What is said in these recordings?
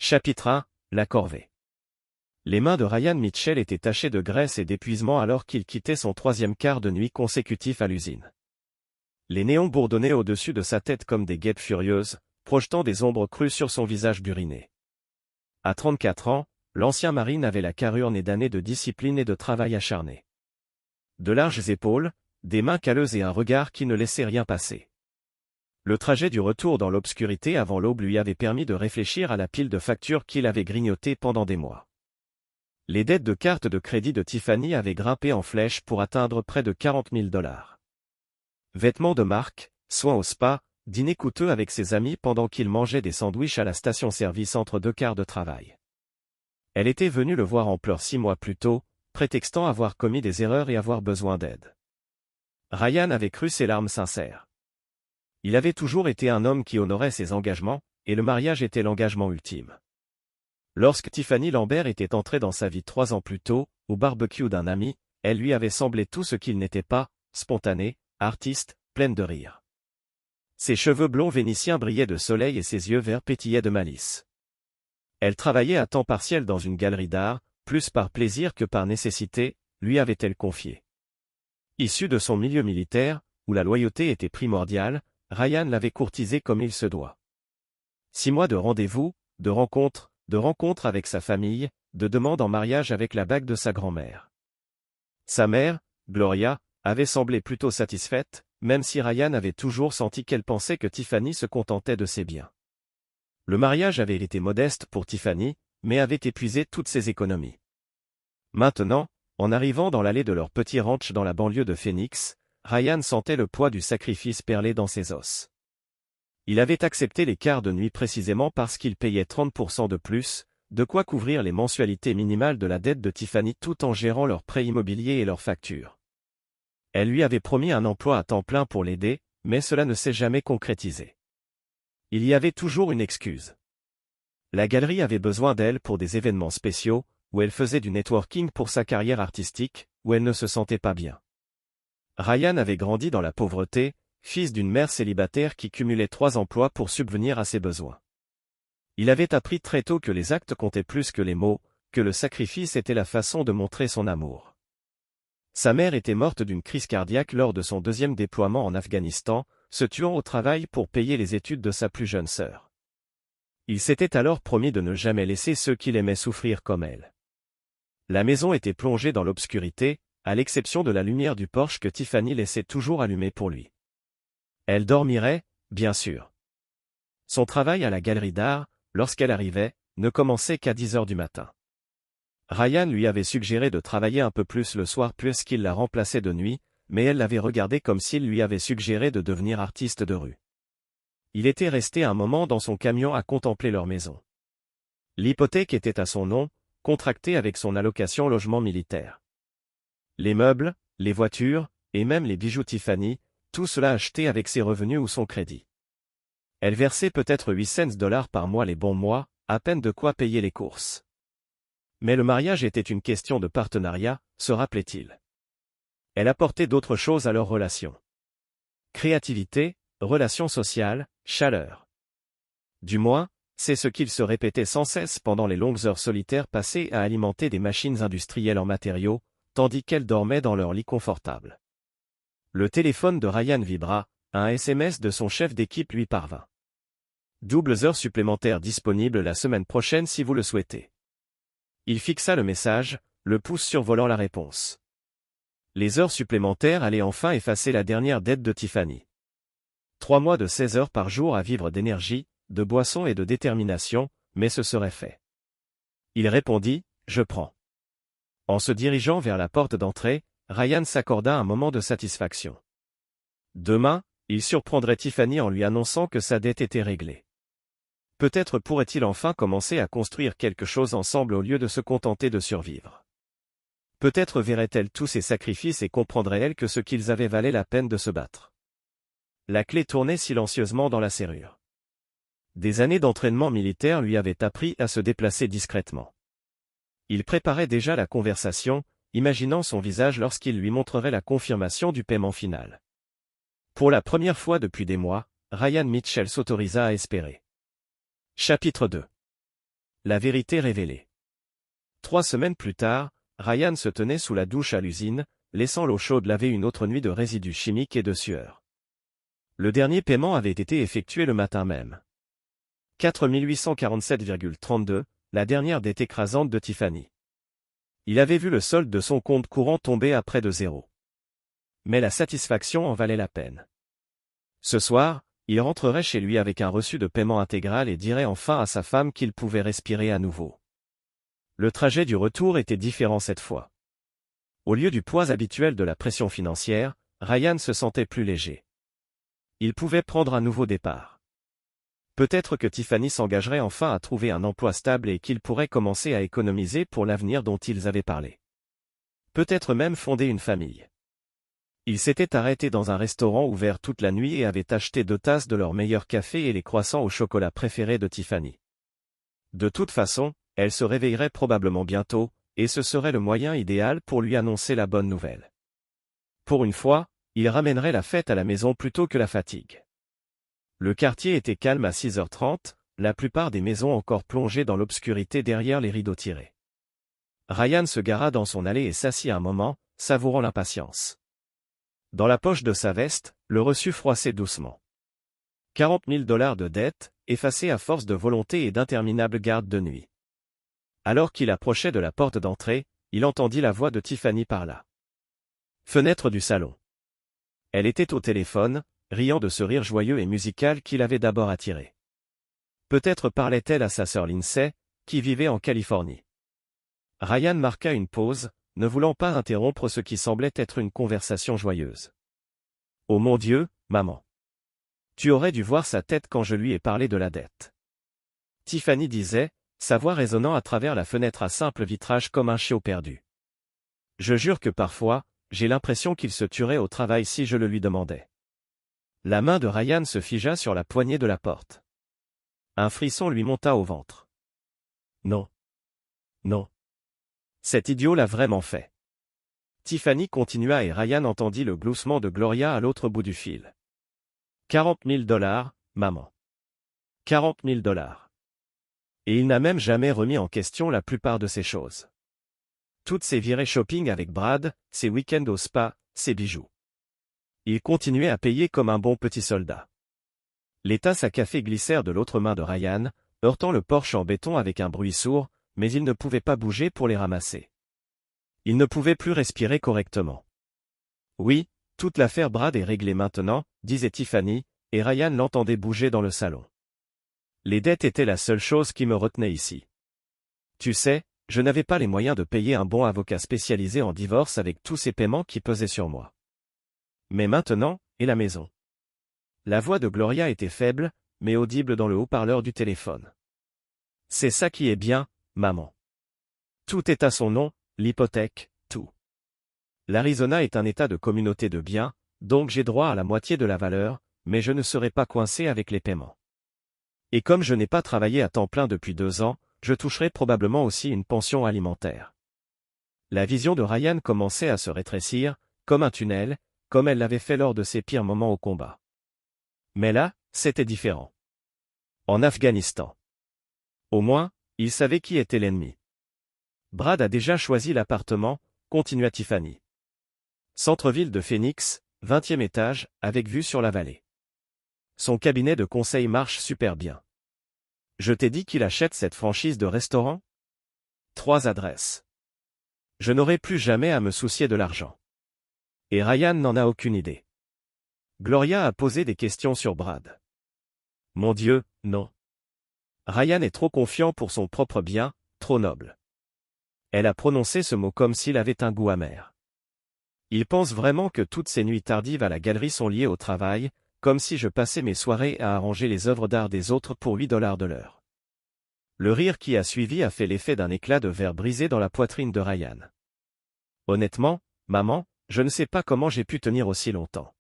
Chapitre 1, la corvée. Les mains de Ryan Mitchell étaient tachées de graisse et d'épuisement alors qu'il quittait son troisième quart de nuit consécutif à l'usine. Les néons bourdonnaient au-dessus de sa tête comme des guêpes furieuses, projetant des ombres crues sur son visage buriné. À 34 ans, l'ancien marine avait la carrure née d'années de discipline et de travail acharné. De larges épaules, des mains calleuses et un regard qui ne laissait rien passer. Le trajet du retour dans l'obscurité avant l'aube lui avait permis de réfléchir à la pile de factures qu'il avait grignotées pendant des mois. Les dettes de carte de crédit de Tiffany avaient grimpé en flèche pour atteindre près de 40 000 $. Vêtements de marque, soins au spa, dîner coûteux avec ses amis pendant qu'il mangeait des sandwichs à la station-service entre deux quarts de travail. Elle était venue le voir en pleurs 6 mois plus tôt, prétextant avoir commis des erreurs et avoir besoin d'aide. Ryan avait cru ses larmes sincères. Il avait toujours été un homme qui honorait ses engagements, et le mariage était l'engagement ultime. Lorsque Tiffany Lambert était entrée dans sa vie 3 ans plus tôt, au barbecue d'un ami, elle lui avait semblé tout ce qu'il n'était pas, spontanée, artiste, pleine de rire. Ses cheveux blonds vénitiens brillaient de soleil et ses yeux verts pétillaient de malice. Elle travaillait à temps partiel dans une galerie d'art, plus par plaisir que par nécessité, lui avait-elle confié. Issu de son milieu militaire, où la loyauté était primordiale, Ryan l'avait courtisée comme il se doit. 6 mois de rendez-vous, de rencontres avec sa famille, de demandes en mariage avec la bague de sa grand-mère. Sa mère, Gloria, avait semblé plutôt satisfaite, même si Ryan avait toujours senti qu'elle pensait que Tiffany se contentait de ses biens. Le mariage avait été modeste pour Tiffany, mais avait épuisé toutes ses économies. Maintenant, en arrivant dans l'allée de leur petit ranch dans la banlieue de Phoenix, Ryan sentait le poids du sacrifice perler dans ses os. Il avait accepté les quarts de nuit précisément parce qu'il payait 30% de plus, de quoi couvrir les mensualités minimales de la dette de Tiffany tout en gérant leurs prêts immobiliers et leurs factures. Elle lui avait promis un emploi à temps plein pour l'aider, mais cela ne s'est jamais concrétisé. Il y avait toujours une excuse. La galerie avait besoin d'elle pour des événements spéciaux, où elle faisait du networking pour sa carrière artistique, où elle ne se sentait pas bien. Ryan avait grandi dans la pauvreté, fils d'une mère célibataire qui cumulait 3 emplois pour subvenir à ses besoins. Il avait appris très tôt que les actes comptaient plus que les mots, que le sacrifice était la façon de montrer son amour. Sa mère était morte d'une crise cardiaque lors de son 2e déploiement en Afghanistan, se tuant au travail pour payer les études de sa plus jeune sœur. Il s'était alors promis de ne jamais laisser ceux qu'il aimait souffrir comme elle. La maison était plongée dans l'obscurité, à l'exception de la lumière du porche que Tiffany laissait toujours allumée pour lui. Elle dormirait, bien sûr. Son travail à la galerie d'art, lorsqu'elle arrivait, ne commençait qu'à 10 heures du matin. Ryan lui avait suggéré de travailler un peu plus le soir puisqu'il la remplaçait de nuit, mais elle l'avait regardé comme s'il lui avait suggéré de devenir artiste de rue. Il était resté un moment dans son camion à contempler leur maison. L'hypothèque était à son nom, contractée avec son allocation logement militaire. Les meubles, les voitures, et même les bijoux Tiffany, tout cela acheté avec ses revenus ou son crédit. Elle versait peut-être 8 cents $ par mois les bons mois, à peine de quoi payer les courses. Mais le mariage était une question de partenariat, se rappelait-il. Elle apportait d'autres choses à leur relation. Créativité, relations sociales, chaleur. Du moins, c'est ce qu'il se répétait sans cesse pendant les longues heures solitaires passées à alimenter des machines industrielles en matériaux, tandis qu'elles dormaient dans leur lit confortable. Le téléphone de Ryan vibra, un SMS de son chef d'équipe lui parvint. Doubles heures supplémentaires disponibles la semaine prochaine si vous le souhaitez. Il fixa le message, le pouce survolant la réponse. Les heures supplémentaires allaient enfin effacer la dernière dette de Tiffany. 3 mois de 16 heures par jour à vivre d'énergie, de boisson et de détermination, mais ce serait fait. Il répondit, « Je prends ». En se dirigeant vers la porte d'entrée, Ryan s'accorda un moment de satisfaction. Demain, il surprendrait Tiffany en lui annonçant que sa dette était réglée. Peut-être pourrait-il enfin commencer à construire quelque chose ensemble au lieu de se contenter de survivre. Peut-être verrait-elle tous ses sacrifices et comprendrait-elle que ce qu'ils avaient valait la peine de se battre. La clé tournait silencieusement dans la serrure. Des années d'entraînement militaire lui avaient appris à se déplacer discrètement. Il préparait déjà la conversation, imaginant son visage lorsqu'il lui montrerait la confirmation du paiement final. Pour la première fois depuis des mois, Ryan Mitchell s'autorisa à espérer. Chapitre 2. la vérité révélée. 3 semaines plus tard, Ryan se tenait sous la douche à l'usine, laissant l'eau chaude laver une autre nuit de résidus chimiques et de sueur. Le dernier paiement avait été effectué le matin même. 4847,32, la dernière dette écrasante de Tiffany. Il avait vu le solde de son compte courant tomber à près de zéro. Mais la satisfaction en valait la peine. Ce soir, il rentrerait chez lui avec un reçu de paiement intégral et dirait enfin à sa femme qu'il pouvait respirer à nouveau. Le trajet du retour était différent cette fois. Au lieu du poids habituel de la pression financière, Ryan se sentait plus léger. Il pouvait prendre un nouveau départ. Peut-être que Tiffany s'engagerait enfin à trouver un emploi stable et qu'ils pourraient commencer à économiser pour l'avenir dont ils avaient parlé. Peut-être même fonder une famille. Ils s'étaient arrêtés dans un restaurant ouvert toute la nuit et avaient acheté 2 tasses de leur meilleur café et les croissants au chocolat préférés de Tiffany. De toute façon, elle se réveillerait probablement bientôt, et ce serait le moyen idéal pour lui annoncer la bonne nouvelle. Pour une fois, il ramènerait la fête à la maison plutôt que la fatigue. Le quartier était calme à 6h30, la plupart des maisons encore plongées dans l'obscurité derrière les rideaux tirés. Ryan se gara dans son allée et s'assit un moment, savourant l'impatience. Dans la poche de sa veste, le reçu froissait doucement. 40 000 $ de dette, effacés à force de volonté et d'interminables gardes de nuit. Alors qu'il approchait de la porte d'entrée, il entendit la voix de Tiffany par là. Fenêtre du salon. Elle était au téléphone, riant de ce rire joyeux et musical qui l'avait d'abord attiré. Peut-être parlait-elle à sa sœur Lindsay, qui vivait en Californie. Ryan marqua une pause, ne voulant pas interrompre ce qui semblait être une conversation joyeuse. « Oh mon Dieu, maman! Tu aurais dû voir sa tête quand je lui ai parlé de la dette. » Tiffany disait, sa voix résonnant à travers la fenêtre à simple vitrage comme un chiot perdu. « Je jure que parfois, j'ai l'impression qu'il se tuerait au travail si je le lui demandais. » La main de Ryan se figea sur la poignée de la porte. Un frisson lui monta au ventre. Non. Non. Cet idiot l'a vraiment fait. Tiffany continua et Ryan entendit le gloussement de Gloria à l'autre bout du fil. 40 000 $, maman. 40 000 $. Et il n'a même jamais remis en question la plupart de ces choses. Toutes ses virées shopping avec Brad, ses week-ends au spa, ses bijoux. Il continuait à payer comme un bon petit soldat. Les tasses à café glissèrent de l'autre main de Ryan, heurtant le porche en béton avec un bruit sourd, mais il ne pouvait pas bouger pour les ramasser. Il ne pouvait plus respirer correctement. Oui, toute l'affaire Brad est réglée maintenant, disait Tiffany, et Ryan l'entendait bouger dans le salon. Les dettes étaient la seule chose qui me retenait ici. Tu sais, je n'avais pas les moyens de payer un bon avocat spécialisé en divorce avec tous ces paiements qui pesaient sur moi. Mais maintenant, et la maison? La voix de Gloria était faible, mais audible dans le haut-parleur du téléphone. C'est ça qui est bien, maman. Tout est à son nom, l'hypothèque, tout. L'Arizona est un état de communauté de biens, donc j'ai droit à la moitié de la valeur, mais je ne serai pas coincé avec les paiements. Et comme je n'ai pas travaillé à temps plein depuis 2 ans, je toucherai probablement aussi une pension alimentaire. La vision de Ryan commençait à se rétrécir, comme un tunnel, comme elle l'avait fait lors de ses pires moments au combat. Mais là, c'était différent. En Afghanistan. Au moins, il savait qui était l'ennemi. Brad a déjà choisi l'appartement, continua Tiffany. Centre-ville de Phoenix, 20e étage, avec vue sur la vallée. Son cabinet de conseil marche super bien. Je t'ai dit qu'il achète cette franchise de restaurant? 3 adresses. Je n'aurai plus jamais à me soucier de l'argent. Et Ryan n'en a aucune idée. Gloria a posé des questions sur Brad. Mon Dieu, non. Ryan est trop confiant pour son propre bien, trop noble. Elle a prononcé ce mot comme s'il avait un goût amer. Il pense vraiment que toutes ces nuits tardives à la galerie sont liées au travail, comme si je passais mes soirées à arranger les œuvres d'art des autres pour 8 $ de l'heure. Le rire qui a suivi a fait l'effet d'un éclat de verre brisé dans la poitrine de Ryan. Honnêtement, maman, je ne sais pas comment j'ai pu tenir aussi longtemps.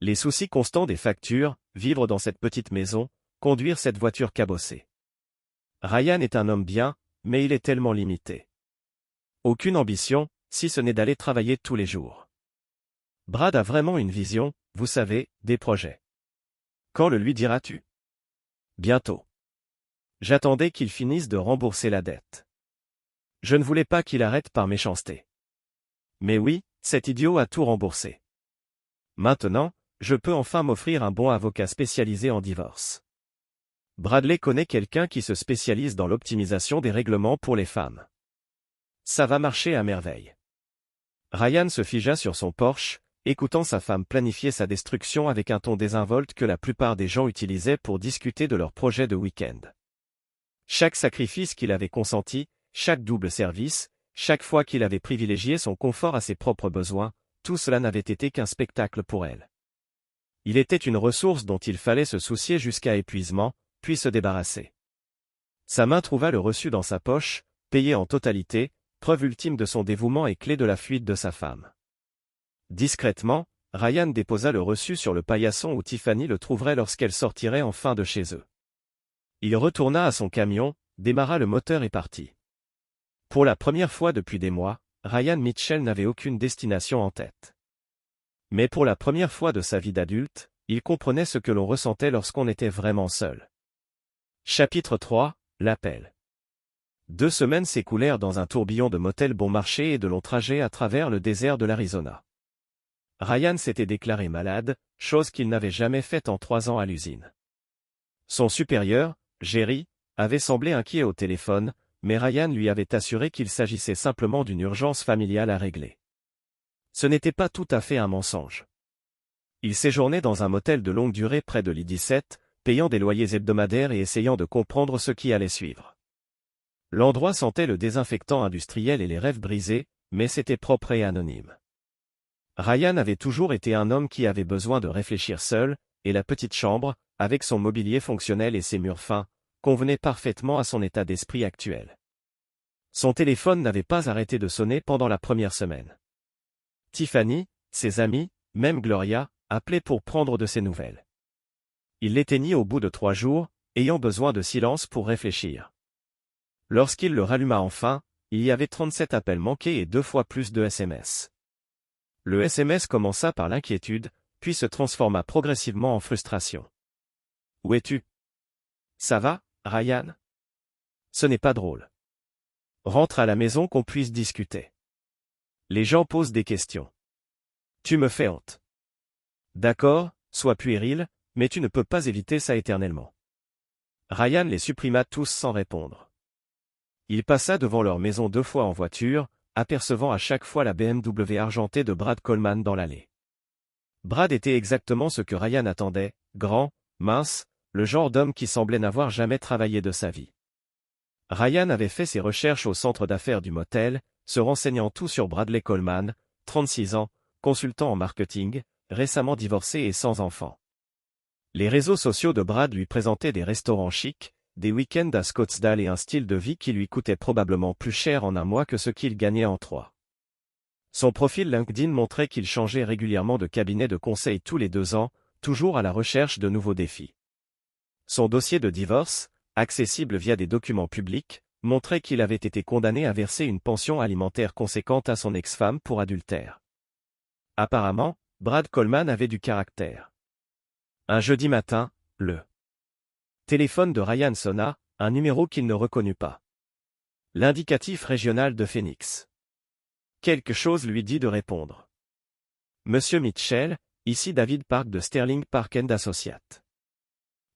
Les soucis constants des factures, vivre dans cette petite maison, conduire cette voiture cabossée. Ryan est un homme bien, mais il est tellement limité. Aucune ambition, si ce n'est d'aller travailler tous les jours. Brad a vraiment une vision, vous savez, des projets. Quand le lui diras-tu? Bientôt. J'attendais qu'il finisse de rembourser la dette. Je ne voulais pas qu'il arrête par méchanceté. Mais oui, cet idiot a tout remboursé. Maintenant, je peux enfin m'offrir un bon avocat spécialisé en divorce. Bradley connaît quelqu'un qui se spécialise dans l'optimisation des règlements pour les femmes. Ça va marcher à merveille. Ryan se figea sur son porche, écoutant sa femme planifier sa destruction avec un ton désinvolte que la plupart des gens utilisaient pour discuter de leur projet de week-end. Chaque sacrifice qu'il avait consenti, chaque double service, chaque fois qu'il avait privilégié son confort à ses propres besoins, tout cela n'avait été qu'un spectacle pour elle. Il était une ressource dont il fallait se soucier jusqu'à épuisement, puis se débarrasser. Sa main trouva le reçu dans sa poche, payé en totalité, preuve ultime de son dévouement et clé de la fuite de sa femme. Discrètement, Ryan déposa le reçu sur le paillasson où Tiffany le trouverait lorsqu'elle sortirait enfin de chez eux. Il retourna à son camion, démarra le moteur et partit. Pour la première fois depuis des mois, Ryan Mitchell n'avait aucune destination en tête. Mais pour la première fois de sa vie d'adulte, il comprenait ce que l'on ressentait lorsqu'on était vraiment seul. Chapitre 3, l'appel. 2 semaines s'écoulèrent dans un tourbillon de motels bon marché et de longs trajets à travers le désert de l'Arizona. Ryan s'était déclaré malade, chose qu'il n'avait jamais faite en 3 ans à l'usine. Son supérieur, Jerry, avait semblé inquiet au téléphone, mais Ryan lui avait assuré qu'il s'agissait simplement d'une urgence familiale à régler. Ce n'était pas tout à fait un mensonge. Il séjournait dans un motel de longue durée près de l'I-17, payant des loyers hebdomadaires et essayant de comprendre ce qui allait suivre. L'endroit sentait le désinfectant industriel et les rêves brisés, mais c'était propre et anonyme. Ryan avait toujours été un homme qui avait besoin de réfléchir seul, et la petite chambre, avec son mobilier fonctionnel et ses murs fins, convenait parfaitement à son état d'esprit actuel. Son téléphone n'avait pas arrêté de sonner pendant la première semaine. Tiffany, ses amis, même Gloria, appelaient pour prendre de ses nouvelles. Il l'éteignit au bout de 3 jours, ayant besoin de silence pour réfléchir. Lorsqu'il le ralluma enfin, il y avait 37 appels manqués et 2 fois plus de SMS. Le SMS commença par l'inquiétude, puis se transforma progressivement en frustration. « Où es-tu ? Ça va, Ryan ? Ce n'est pas drôle. Rentre à la maison qu'on puisse discuter. Les gens posent des questions. Tu me fais honte. D'accord, sois puéril, mais tu ne peux pas éviter ça éternellement. » Ryan les supprima tous sans répondre. Il passa devant leur maison 2 fois en voiture, apercevant à chaque fois la BMW argentée de Brad Coleman dans l'allée. Brad était exactement ce que Ryan attendait, grand, mince, le genre d'homme qui semblait n'avoir jamais travaillé de sa vie. Ryan avait fait ses recherches au centre d'affaires du motel, se renseignant tout sur Bradley Coleman, 36 ans, consultant en marketing, récemment divorcé et sans enfant. Les réseaux sociaux de Brad lui présentaient des restaurants chics, des week-ends à Scottsdale et un style de vie qui lui coûtait probablement plus cher en un mois que ce qu'il gagnait en 3. Son profil LinkedIn montrait qu'il changeait régulièrement de cabinet de conseil tous les 2 ans, toujours à la recherche de nouveaux défis. Son dossier de divorce, accessible via des documents publics, montrait qu'il avait été condamné à verser une pension alimentaire conséquente à son ex-femme pour adultère. Apparemment, Brad Coleman avait du caractère. Un jeudi matin, le téléphone de Ryan sonna, un numéro qu'il ne reconnut pas. L'indicatif régional de Phoenix. Quelque chose lui dit de répondre. « Monsieur Mitchell, ici David Park de Sterling Park & Associates.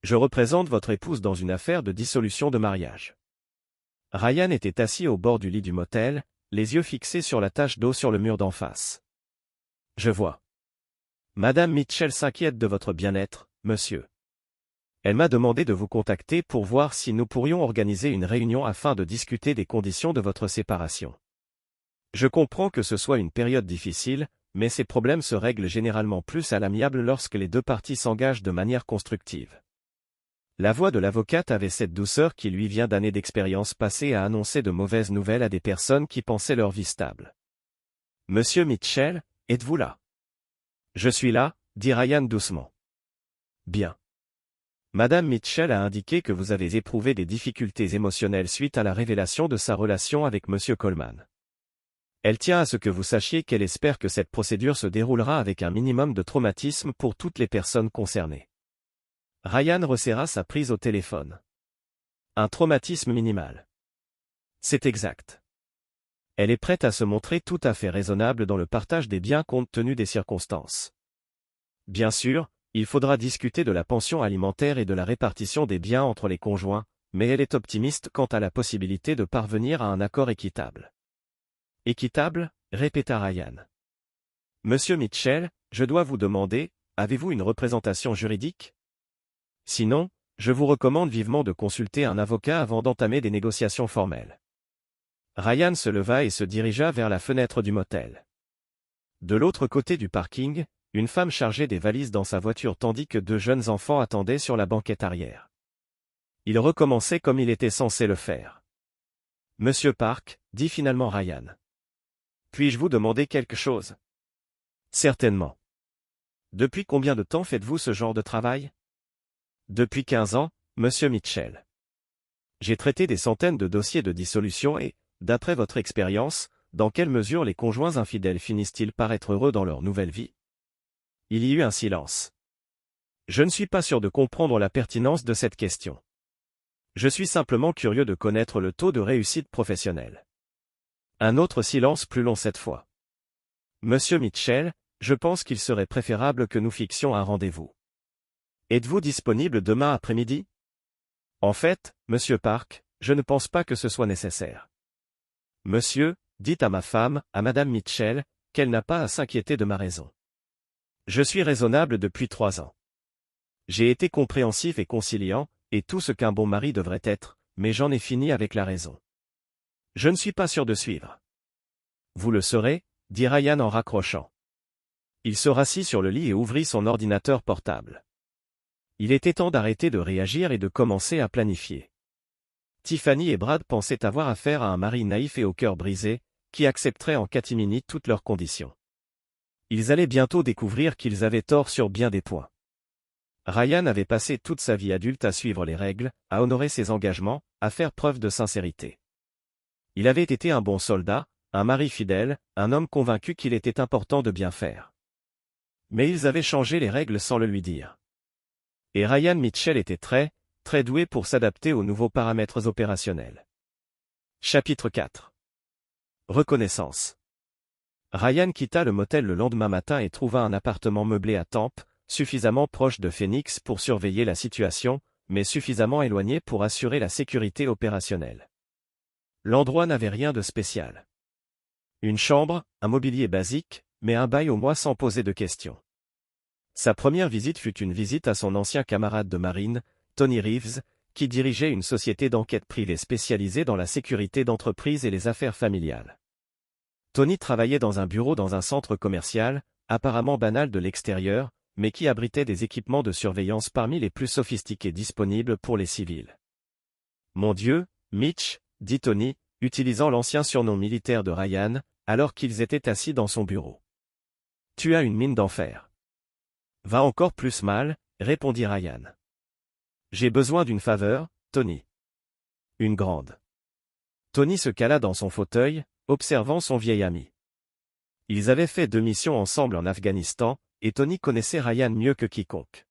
Je représente votre épouse dans une affaire de dissolution de mariage. » Ryan était assis au bord du lit du motel, les yeux fixés sur la tache d'eau sur le mur d'en face. « Je vois. Madame Mitchell s'inquiète de votre bien-être, monsieur. Elle m'a demandé de vous contacter pour voir si nous pourrions organiser une réunion afin de discuter des conditions de votre séparation. Je comprends que ce soit une période difficile, mais ces problèmes se règlent généralement plus à l'amiable lorsque les 2 parties s'engagent de manière constructive. » La voix de l'avocate avait cette douceur qui lui vient d'années d'expérience passée à annoncer de mauvaises nouvelles à des personnes qui pensaient leur vie stable. « Monsieur Mitchell, êtes-vous là ? » « Je suis là, » dit Ryan doucement. « Bien. Madame Mitchell a indiqué que vous avez éprouvé des difficultés émotionnelles suite à la révélation de sa relation avec Monsieur Coleman. Elle tient à ce que vous sachiez qu'elle espère que cette procédure se déroulera avec un minimum de traumatisme pour toutes les personnes concernées. » Ryan resserra sa prise au téléphone. Un traumatisme minimal. C'est exact. Elle est prête à se montrer tout à fait raisonnable dans le partage des biens compte tenu des circonstances. Bien sûr, il faudra discuter de la pension alimentaire et de la répartition des biens entre les conjoints, mais elle est optimiste quant à la possibilité de parvenir à un accord équitable. Équitable, répéta Ryan. Monsieur Mitchell, je dois vous demander, avez-vous une représentation juridique? Sinon, je vous recommande vivement de consulter un avocat avant d'entamer des négociations formelles. Ryan se leva et se dirigea vers la fenêtre du motel. De l'autre côté du parking, une femme chargeait des valises dans sa voiture tandis que deux jeunes enfants attendaient sur la banquette arrière. Il recommençait comme il était censé le faire. Monsieur Park, dit finalement Ryan. Puis-je vous demander quelque chose? Certainement. Depuis combien de temps faites-vous ce genre de travail? Depuis 15 ans, monsieur Mitchell. J'ai traité des centaines de dossiers de dissolution et, d'après votre expérience, dans quelle mesure les conjoints infidèles finissent-ils par être heureux dans leur nouvelle vie? Il y eut un silence. Je ne suis pas sûr de comprendre la pertinence de cette question. Je suis simplement curieux de connaître le taux de réussite professionnelle. Un autre silence plus long cette fois. Monsieur Mitchell, je pense qu'il serait préférable que nous fixions un rendez-vous. Êtes-vous disponible demain après-midi? En fait, monsieur Park, je ne pense pas que ce soit nécessaire. Monsieur, dites à ma femme, à madame Mitchell, qu'elle n'a pas à s'inquiéter de ma raison. Je suis raisonnable depuis 3 ans. J'ai été compréhensif et conciliant, et tout ce qu'un bon mari devrait être, mais j'en ai fini avec la raison. Je ne suis pas sûr de suivre. Vous le serez, dit Ryan en raccrochant. Il se rassit sur le lit et ouvrit son ordinateur portable. Il était temps d'arrêter de réagir et de commencer à planifier. Tiffany et Brad pensaient avoir affaire à un mari naïf et au cœur brisé, qui accepterait en catimini toutes leurs conditions. Ils allaient bientôt découvrir qu'ils avaient tort sur bien des points. Ryan avait passé toute sa vie adulte à suivre les règles, à honorer ses engagements, à faire preuve de sincérité. Il avait été un bon soldat, un mari fidèle, un homme convaincu qu'il était important de bien faire. Mais ils avaient changé les règles sans le lui dire. Et Ryan Mitchell était très doué pour s'adapter aux nouveaux paramètres opérationnels. Chapitre 4. Reconnaissance. Ryan quitta le motel le lendemain matin et trouva un appartement meublé à Tampa, suffisamment proche de Phoenix pour surveiller la situation, mais suffisamment éloigné pour assurer la sécurité opérationnelle. L'endroit n'avait rien de spécial. Une chambre, un mobilier basique, mais un bail au mois sans poser de questions. Sa première visite fut une visite à son ancien camarade de marine, Tony Reeves, qui dirigeait une société d'enquête privée spécialisée dans la sécurité d'entreprise et les affaires familiales. Tony travaillait dans un bureau dans un centre commercial, apparemment banal de l'extérieur, mais qui abritait des équipements de surveillance parmi les plus sophistiqués disponibles pour les civils. « Mon Dieu, Mitch », dit Tony, utilisant l'ancien surnom militaire de Ryan, alors qu'ils étaient assis dans son bureau. « Tu as une mine d'enfer. »« Va encore plus mal, » répondit Ryan. « J'ai besoin d'une faveur, Tony. »« Une grande. » Tony se cala dans son fauteuil, observant son vieil ami. Ils avaient fait 2 missions ensemble en Afghanistan, et Tony connaissait Ryan mieux que quiconque.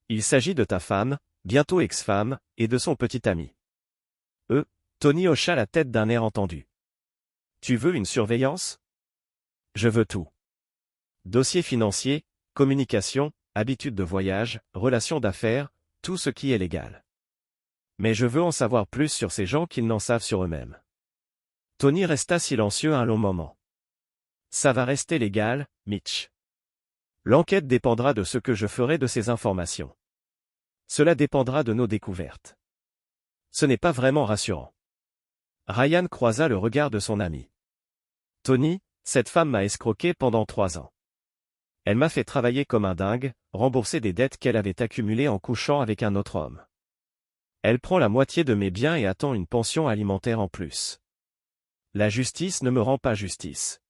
Il s'agit de ta femme, bientôt ex-femme, et de son petit ami. Tony hocha la tête d'un air entendu. Tu veux une surveillance? Je veux tout. Dossier financier, communication, habitudes de voyage, relations d'affaires, tout ce qui est légal. Mais je veux en savoir plus sur ces gens qu'ils n'en savent sur eux-mêmes. Tony resta silencieux un long moment. Ça va rester légal, Mitch. L'enquête dépendra de ce que je ferai de ces informations. Cela dépendra de nos découvertes. Ce n'est pas vraiment rassurant. Ryan croisa le regard de son ami. Tony, cette femme m'a escroqué pendant 3 ans. Elle m'a fait travailler comme un dingue, rembourser des dettes qu'elle avait accumulées en couchant avec un autre homme. Elle prend la moitié de mes biens et attend une pension alimentaire en plus. La justice ne me rend pas justice.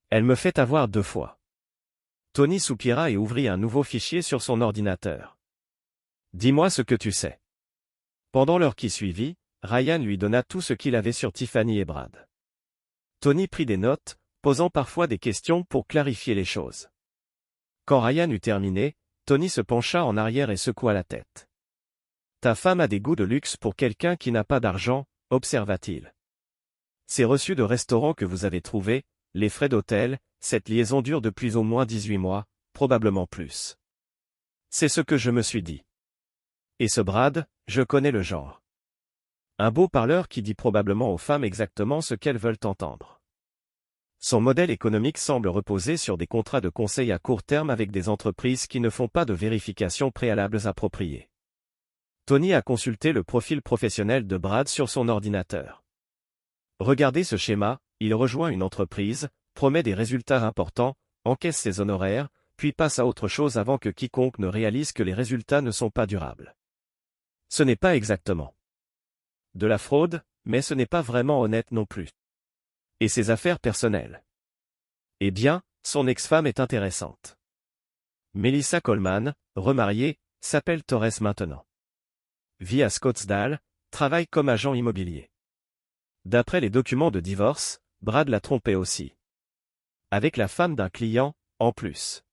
Elle me fait avoir 2 fois. Tony soupira et ouvrit un nouveau fichier sur son ordinateur. Dis-moi ce que tu sais. Pendant l'heure qui suivit, Ryan lui donna tout ce qu'il avait sur Tiffany et Brad. Tony prit des notes, posant parfois des questions pour clarifier les choses. Quand Ryan eut terminé, Tony se pencha en arrière et secoua la tête. Ta femme a des goûts de luxe pour quelqu'un qui n'a pas d'argent, observa-t-il. Ces reçus de restaurant que vous avez trouvés, les frais d'hôtel, cette liaison dure depuis au moins 18 mois, probablement plus. C'est ce que je me suis dit. Et ce Brad, je connais le genre. Un beau parleur qui dit probablement aux femmes exactement ce qu'elles veulent entendre. Son modèle économique semble reposer sur des contrats de conseil à court terme avec des entreprises qui ne font pas de vérifications préalables appropriées. Tony a consulté le profil professionnel de Brad sur son ordinateur. Regardez ce schéma, il rejoint une entreprise, promet des résultats importants, encaisse ses honoraires, puis passe à autre chose avant que quiconque ne réalise que les résultats ne sont pas durables. Ce n'est pas exactement de la fraude, mais ce n'est pas vraiment honnête non plus. Et ses affaires personnelles? Eh bien, son ex-femme est intéressante. Melissa Coleman, remariée, s'appelle Torres maintenant. Vit à Scottsdale, travaille comme agent immobilier. D'après les documents de divorce, Brad l'a trompée aussi. Avec la femme d'un client, en plus.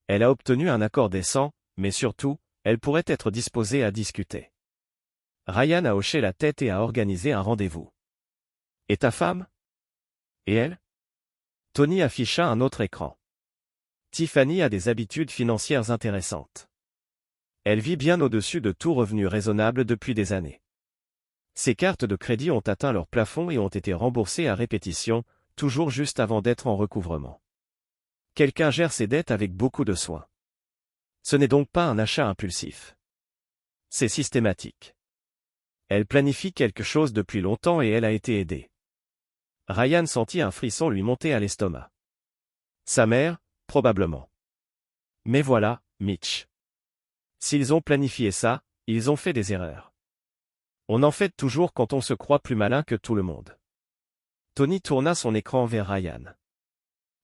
Elle a obtenu un accord décent, mais surtout, elle pourrait être disposée à discuter. Ryan a hoché la tête et a organisé un rendez-vous. Et ta femme? Et elle? Tony afficha un autre écran. Tiffany a des habitudes financières intéressantes. Elle vit bien au-dessus de tout revenu raisonnable depuis des années. Ses cartes de crédit ont atteint leur plafond et ont été remboursées à répétition, toujours juste avant d'être en recouvrement. Quelqu'un gère ses dettes avec beaucoup de soin. Ce n'est donc pas un achat impulsif. C'est systématique. Elle planifie quelque chose depuis longtemps et elle a été aidée. Ryan sentit un frisson lui monter à l'estomac. Sa mère, probablement. Mais voilà, Mitch. S'ils ont planifié ça, ils ont fait des erreurs. On en fait toujours quand on se croit plus malin que tout le monde. Tony tourna son écran vers Ryan.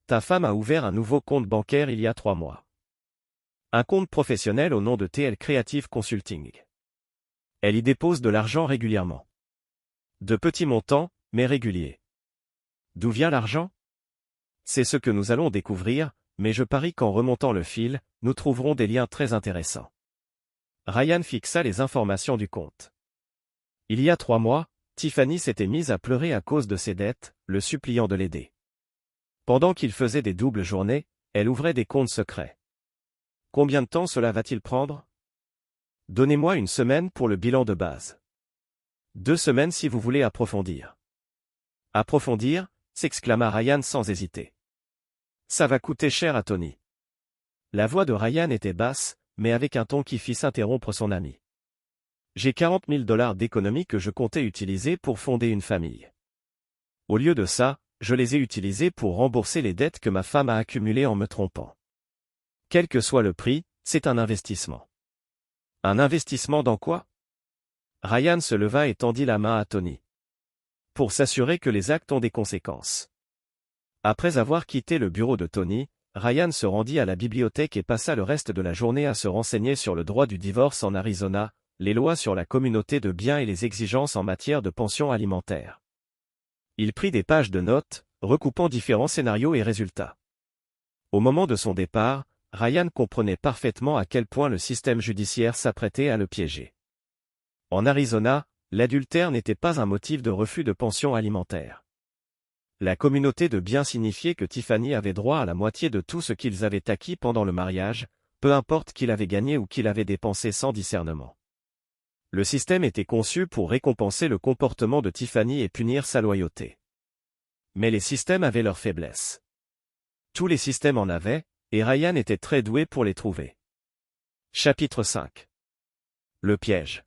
Ta femme a ouvert un nouveau compte bancaire il y a 3 mois. Un compte professionnel au nom de TL Creative Consulting. Elle y dépose de l'argent régulièrement. De petits montants, mais réguliers. D'où vient l'argent? C'est ce que nous allons découvrir, mais je parie qu'en remontant le fil, nous trouverons des liens très intéressants. Ryan fixa les informations du compte. Il y a 3 mois, Tiffany s'était mise à pleurer à cause de ses dettes, le suppliant de l'aider. Pendant qu'il faisait des doubles journées, elle ouvrait des comptes secrets. Combien de temps cela va-t-il prendre? Donnez-moi 1 semaine pour le bilan de base. 2 semaines si vous voulez approfondir. Approfondir? S'exclama Ryan sans hésiter. Ça va coûter cher à Tony. La voix de Ryan était basse, mais avec un ton qui fit s'interrompre son ami. J'ai 40 000 $ d'économies que je comptais utiliser pour fonder une famille. Au lieu de ça, je les ai utilisées pour rembourser les dettes que ma femme a accumulées en me trompant. Quel que soit le prix, c'est un investissement. Un investissement dans quoi? Ryan se leva et tendit la main à Tony. Pour s'assurer que les actes ont des conséquences. Après avoir quitté le bureau de Tony, Ryan se rendit à la bibliothèque et passa le reste de la journée à se renseigner sur le droit du divorce en Arizona, les lois sur la communauté de biens et les exigences en matière de pension alimentaire. Il prit des pages de notes, recoupant différents scénarios et résultats. Au moment de son départ, Ryan comprenait parfaitement à quel point le système judiciaire s'apprêtait à le piéger. En Arizona, l'adultère n'était pas un motif de refus de pension alimentaire. La communauté de biens signifiait que Tiffany avait droit à la moitié de tout ce qu'ils avaient acquis pendant le mariage, peu importe qu'il avait gagné ou qu'il avait dépensé sans discernement. Le système était conçu pour récompenser le comportement de Tiffany et punir sa loyauté. Mais les systèmes avaient leurs faiblesses. Tous les systèmes en avaient, et Ryan était très doué pour les trouver. Chapitre 5. Le piège.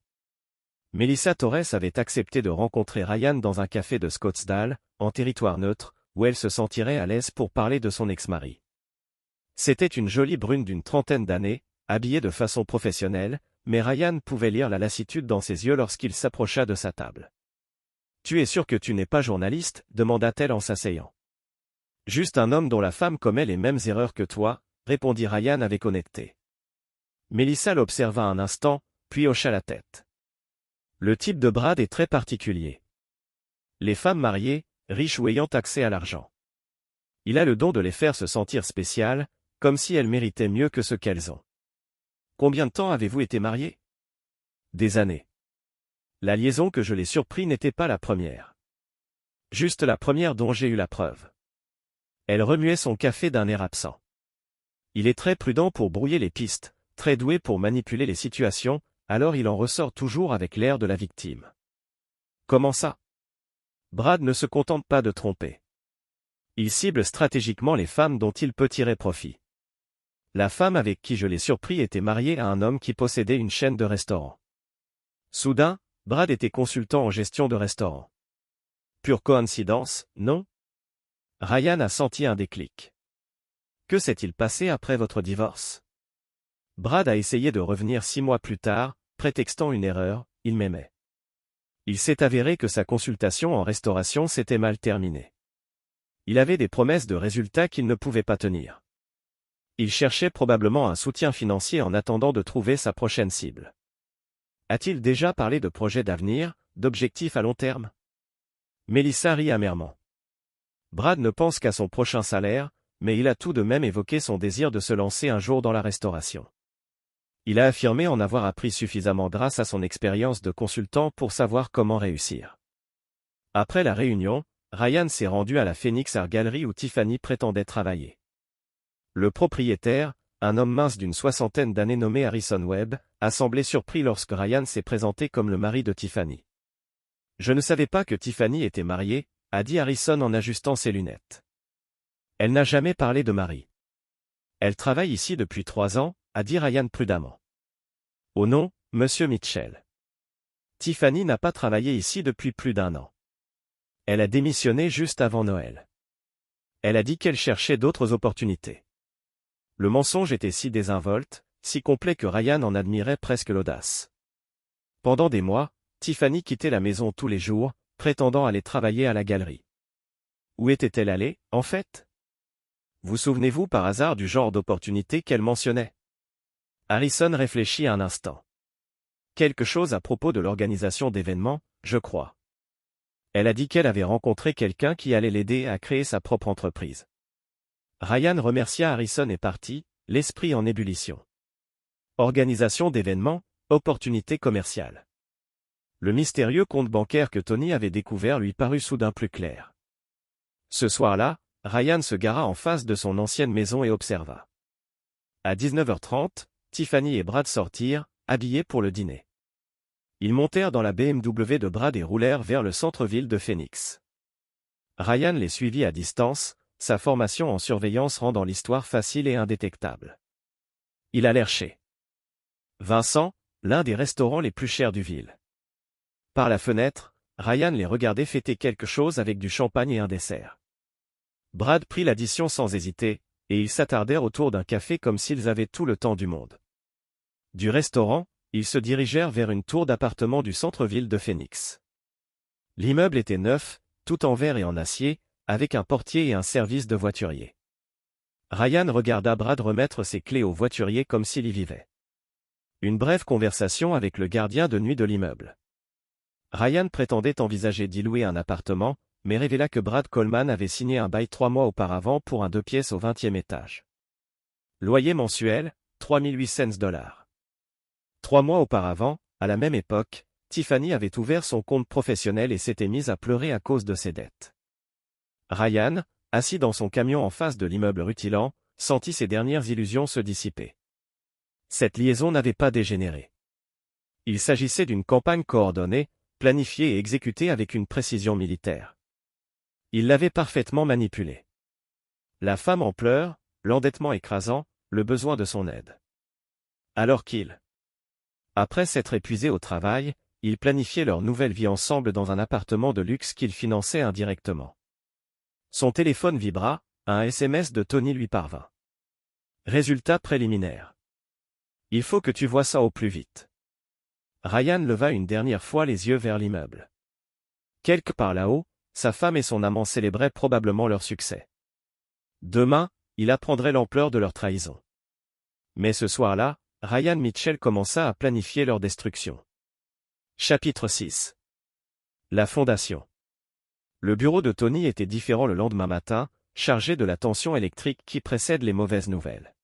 Melissa Torres avait accepté de rencontrer Ryan dans un café de Scottsdale, en territoire neutre, où elle se sentirait à l'aise pour parler de son ex-mari. C'était une jolie brune d'une trentaine d'années, habillée de façon professionnelle, mais Ryan pouvait lire la lassitude dans ses yeux lorsqu'il s'approcha de sa table. « Tu es sûr que tu n'es pas journaliste ?» demanda-t-elle en s'asseyant. « Juste un homme dont la femme commet les mêmes erreurs que toi », répondit Ryan avec honnêteté. Melissa l'observa un instant, puis hocha la tête. Le type de Brad est très particulier. Les femmes mariées, riches ou ayant accès à l'argent. Il a le don de les faire se sentir spéciales, comme si elles méritaient mieux que ce qu'elles ont. Combien de temps avez-vous été mariés? Des années. La liaison que je l'ai surpris n'était pas la première. Juste la première dont j'ai eu la preuve. Elle remuait son café d'un air absent. Il est très prudent pour brouiller les pistes, très doué pour manipuler les situations, alors il en ressort toujours avec l'air de la victime. Comment ça? Brad ne se contente pas de tromper. Il cible stratégiquement les femmes dont il peut tirer profit. La femme avec qui je l'ai surpris était mariée à un homme qui possédait une chaîne de restaurants. Soudain, Brad était consultant en gestion de restaurants. Pure coïncidence, non? Ryan a senti un déclic. Que s'est-il passé après votre divorce? Brad a essayé de revenir 6 mois plus tard, prétextant une erreur, il m'aimait. Il s'est avéré que sa consultation en restauration s'était mal terminée. Il avait des promesses de résultats qu'il ne pouvait pas tenir. Il cherchait probablement un soutien financier en attendant de trouver sa prochaine cible. A-t-il déjà parlé de projets d'avenir, d'objectifs à long terme? Mélissa rit amèrement. Brad ne pense qu'à son prochain salaire, mais il a tout de même évoqué son désir de se lancer un jour dans la restauration. Il a affirmé en avoir appris suffisamment grâce à son expérience de consultant pour savoir comment réussir. Après la réunion, Ryan s'est rendu à la Phoenix Art Gallery où Tiffany prétendait travailler. Le propriétaire, un homme mince d'une 60aine d'années nommé Harrison Webb, a semblé surpris lorsque Ryan s'est présenté comme le mari de Tiffany. « Je ne savais pas que Tiffany était mariée », a dit Harrison en ajustant ses lunettes. « Elle n'a jamais parlé de mari. Elle travaille ici depuis 3 ans, a dit Ryan prudemment. « Oh non, monsieur Mitchell. Tiffany n'a pas travaillé ici depuis plus d'1 an. Elle a démissionné juste avant Noël. Elle a dit qu'elle cherchait d'autres opportunités. » Le mensonge était si désinvolte, si complet que Ryan en admirait presque l'audace. Pendant des mois, Tiffany quittait la maison tous les jours, prétendant aller travailler à la galerie. Où était-elle allée, en fait? Vous souvenez-vous par hasard du genre d'opportunité qu'elle mentionnait? Harrison réfléchit un instant. Quelque chose à propos de l'organisation d'événements, je crois. Elle a dit qu'elle avait rencontré quelqu'un qui allait l'aider à créer sa propre entreprise. Ryan remercia Harrison et partit, l'esprit en ébullition. Organisation d'événements, opportunité commerciale. Le mystérieux compte bancaire que Tony avait découvert lui parut soudain plus clair. Ce soir-là, Ryan se gara en face de son ancienne maison et observa. À 19h30, Tiffany et Brad sortirent, habillés pour le dîner. Ils montèrent dans la BMW de Brad et roulèrent vers le centre-ville de Phoenix. Ryan les suivit à distance, sa formation en surveillance rendant l'histoire facile et indétectable. Il allèrent chez Vincent, l'un des restaurants les plus chers du ville. Par la fenêtre, Ryan les regardait fêter quelque chose avec du champagne et un dessert. Brad prit l'addition sans hésiter, et ils s'attardèrent autour d'un café comme s'ils avaient tout le temps du monde. Du restaurant, ils se dirigèrent vers une tour d'appartements du centre-ville de Phoenix. L'immeuble était neuf, tout en verre et en acier, avec un portier et un service de voiturier. Ryan regarda Brad remettre ses clés au voiturier comme s'il y vivait. Une brève conversation avec le gardien de nuit de l'immeuble. Ryan prétendait envisager d'y louer un appartement, mais révéla que Brad Coleman avait signé un bail 3 mois auparavant pour un 2 pièces au 20e étage. Loyer mensuel, $3,800. 3 mois auparavant, à la même époque, Tiffany avait ouvert son compte professionnel et s'était mise à pleurer à cause de ses dettes. Ryan, assis dans son camion en face de l'immeuble rutilant, sentit ses dernières illusions se dissiper. Cette liaison n'avait pas dégénéré. Il s'agissait d'une campagne coordonnée, planifiée et exécutée avec une précision militaire. Il l'avait parfaitement manipulée. La femme en pleurs, l'endettement écrasant, le besoin de son aide. Alors après s'être épuisés au travail, ils planifiaient leur nouvelle vie ensemble dans un appartement de luxe qu'ils finançaient indirectement. Son téléphone vibra, un SMS de Tony lui parvint. Résultat préliminaire. Il faut que tu vois ça au plus vite. Ryan leva une dernière fois les yeux vers l'immeuble. Quelque part là-haut, sa femme et son amant célébraient probablement leur succès. Demain, il apprendrait l'ampleur de leur trahison. Mais ce soir-là, Ryan Mitchell commença à planifier leur destruction. Chapitre 6. La fondation. Le bureau de Tony était différent le lendemain matin, chargé de la tension électrique qui précède les mauvaises nouvelles.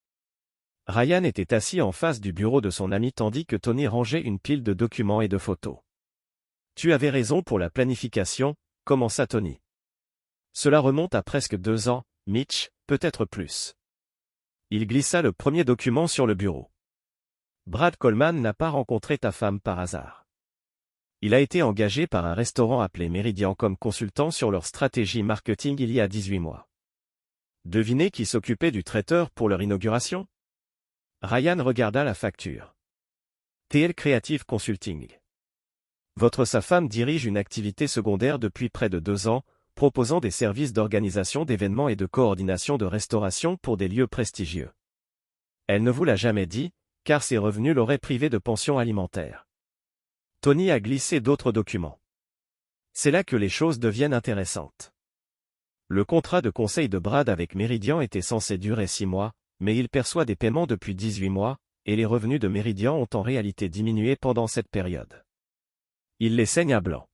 Ryan était assis en face du bureau de son ami tandis que Tony rangeait une pile de documents et de photos. « Tu avais raison pour la planification », commença Tony. « Cela remonte à presque 2 ans, Mitch, peut-être plus. » Il glissa le premier document sur le bureau. « Brad Coleman n'a pas rencontré ta femme par hasard. Il a été engagé par un restaurant appelé Meridian comme consultant sur leur stratégie marketing il y a 18 mois. Devinez qui s'occupait du traiteur pour leur inauguration ? » Ryan regarda la facture. TL Creative Consulting. Sa femme dirige une activité secondaire depuis près de 2 ans, proposant des services d'organisation d'événements et de coordination de restauration pour des lieux prestigieux. Elle ne vous l'a jamais dit, car ses revenus l'auraient privé de pension alimentaire. Tony a glissé d'autres documents. C'est là que les choses deviennent intéressantes. Le contrat de conseil de Brad avec Meridian était censé durer 6 mois, mais il perçoit des paiements depuis 18 mois, et les revenus de Meridian ont en réalité diminué pendant cette période. Il les saigne à blanc.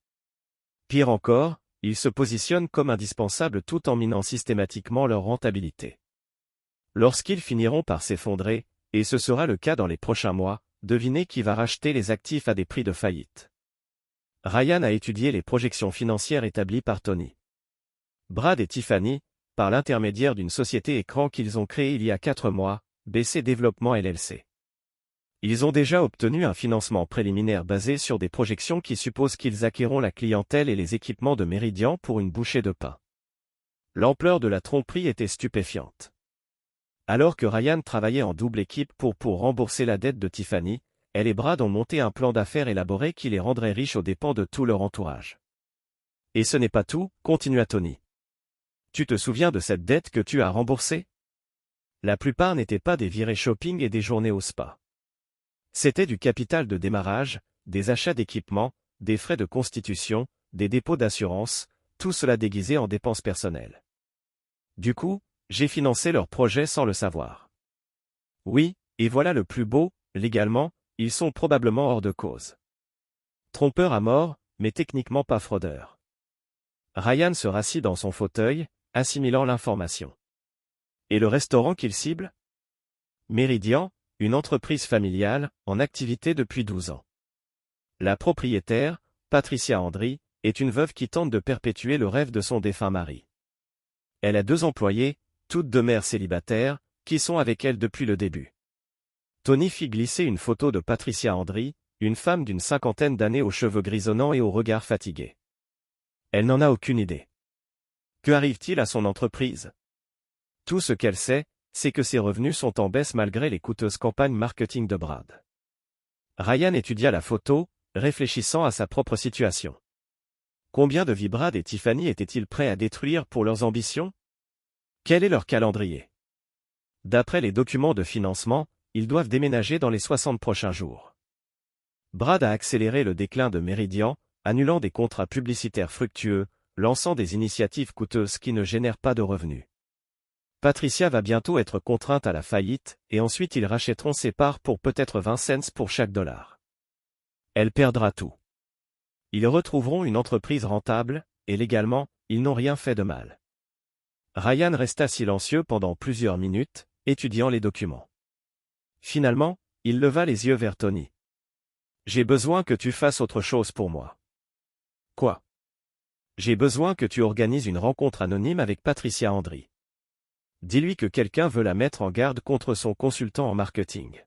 Pire encore, il se positionne comme indispensable tout en minant systématiquement leur rentabilité. Lorsqu'ils finiront par s'effondrer, et ce sera le cas dans les prochains mois, devinez qui va racheter les actifs à des prix de faillite. Ryan a étudié les projections financières établies par Tony. Brad et Tiffany, par l'intermédiaire d'une société écran qu'ils ont créée il y a 4 mois, BC Développement LLC. Ils ont déjà obtenu un financement préliminaire basé sur des projections qui supposent qu'ils acquerront la clientèle et les équipements de Meridian pour une bouchée de pain. L'ampleur de la tromperie était stupéfiante. Alors que Ryan travaillait en double équipe pour rembourser la dette de Tiffany, elle et Brad ont monté un plan d'affaires élaboré qui les rendrait riches aux dépens de tout leur entourage. Et ce n'est pas tout, continua Tony. Tu te souviens de cette dette que tu as remboursée ? La plupart n'étaient pas des virées shopping et des journées au spa. C'était du capital de démarrage, des achats d'équipements, des frais de constitution, des dépôts d'assurance, tout cela déguisé en dépenses personnelles. Du coup, j'ai financé leur projet sans le savoir. Oui, et voilà le plus beau, légalement, ils sont probablement hors de cause. Trompeur à mort, mais techniquement pas fraudeur. Ryan se rassit dans son fauteuil, assimilant l'information. Et le restaurant qu'il cible ? Meridian, une entreprise familiale, en activité depuis 12 ans. La propriétaire, Patricia Andry, est une veuve qui tente de perpétuer le rêve de son défunt mari. Elle a 2 employés, toutes 2 mères célibataires, qui sont avec elle depuis le début. Tony fit glisser une photo de Patricia Andry, une femme d'une 50aine d'années aux cheveux grisonnants et au regard fatigué. Elle n'en a aucune idée. Que arrive-t-il à son entreprise ? Tout ce qu'elle sait, c'est que ses revenus sont en baisse malgré les coûteuses campagnes marketing de Brad. Ryan étudia la photo, réfléchissant à sa propre situation. Combien de vies Brad et Tiffany étaient-ils prêts à détruire pour leurs ambitions ? Quel est leur calendrier ? D'après les documents de financement, ils doivent déménager dans les 60 prochains jours. Brad a accéléré le déclin de Meridian, annulant des contrats publicitaires fructueux, lançant des initiatives coûteuses qui ne génèrent pas de revenus. Patricia va bientôt être contrainte à la faillite, et ensuite ils rachèteront ses parts pour peut-être 20 cents pour chaque dollar. Elle perdra tout. Ils retrouveront une entreprise rentable, et légalement, ils n'ont rien fait de mal. Ryan resta silencieux pendant plusieurs minutes, étudiant les documents. Finalement, il leva les yeux vers Tony. « J'ai besoin que tu fasses autre chose pour moi. » « Quoi ? » ?»« J'ai besoin que tu organises une rencontre anonyme avec Patricia Andry. Dis-lui que quelqu'un veut la mettre en garde contre son consultant en marketing. »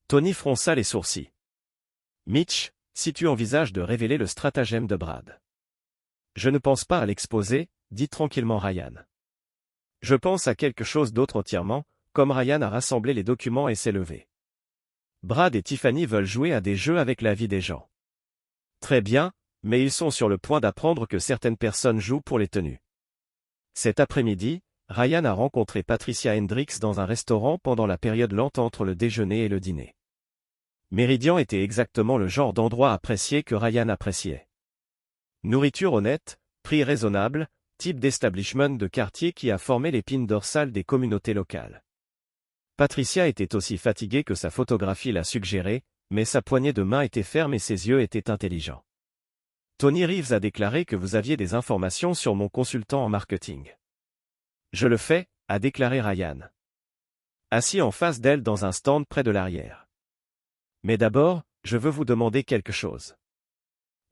Tony fronça les sourcils. « Mitch, si tu envisages de révéler le stratagème de Brad. »« Je ne pense pas à l'exposer, » dit tranquillement Ryan. « Je pense à quelque chose d'autre entièrement, » comme Ryan a rassemblé les documents et s'est levé. « Brad et Tiffany veulent jouer à des jeux avec la vie des gens. » Très bien, mais ils sont sur le point d'apprendre que certaines personnes jouent pour les tenues. Cet après-midi, Ryan a rencontré Patricia Hendricks dans un restaurant pendant la période lente entre le déjeuner et le dîner. Meridian était exactement le genre d'endroit apprécié que Ryan appréciait. Nourriture honnête, prix raisonnable, type d'establishment de quartier qui a formé l'épine dorsale des communautés locales. Patricia était aussi fatiguée que sa photographie l'a suggéré, mais sa poignée de main était ferme et ses yeux étaient intelligents. Tony Reeves a déclaré que vous aviez des informations sur mon consultant en marketing. Je le fais, a déclaré Ryan. assis en face d'elle dans un stand près de l'arrière. Mais d'abord, je veux vous demander quelque chose.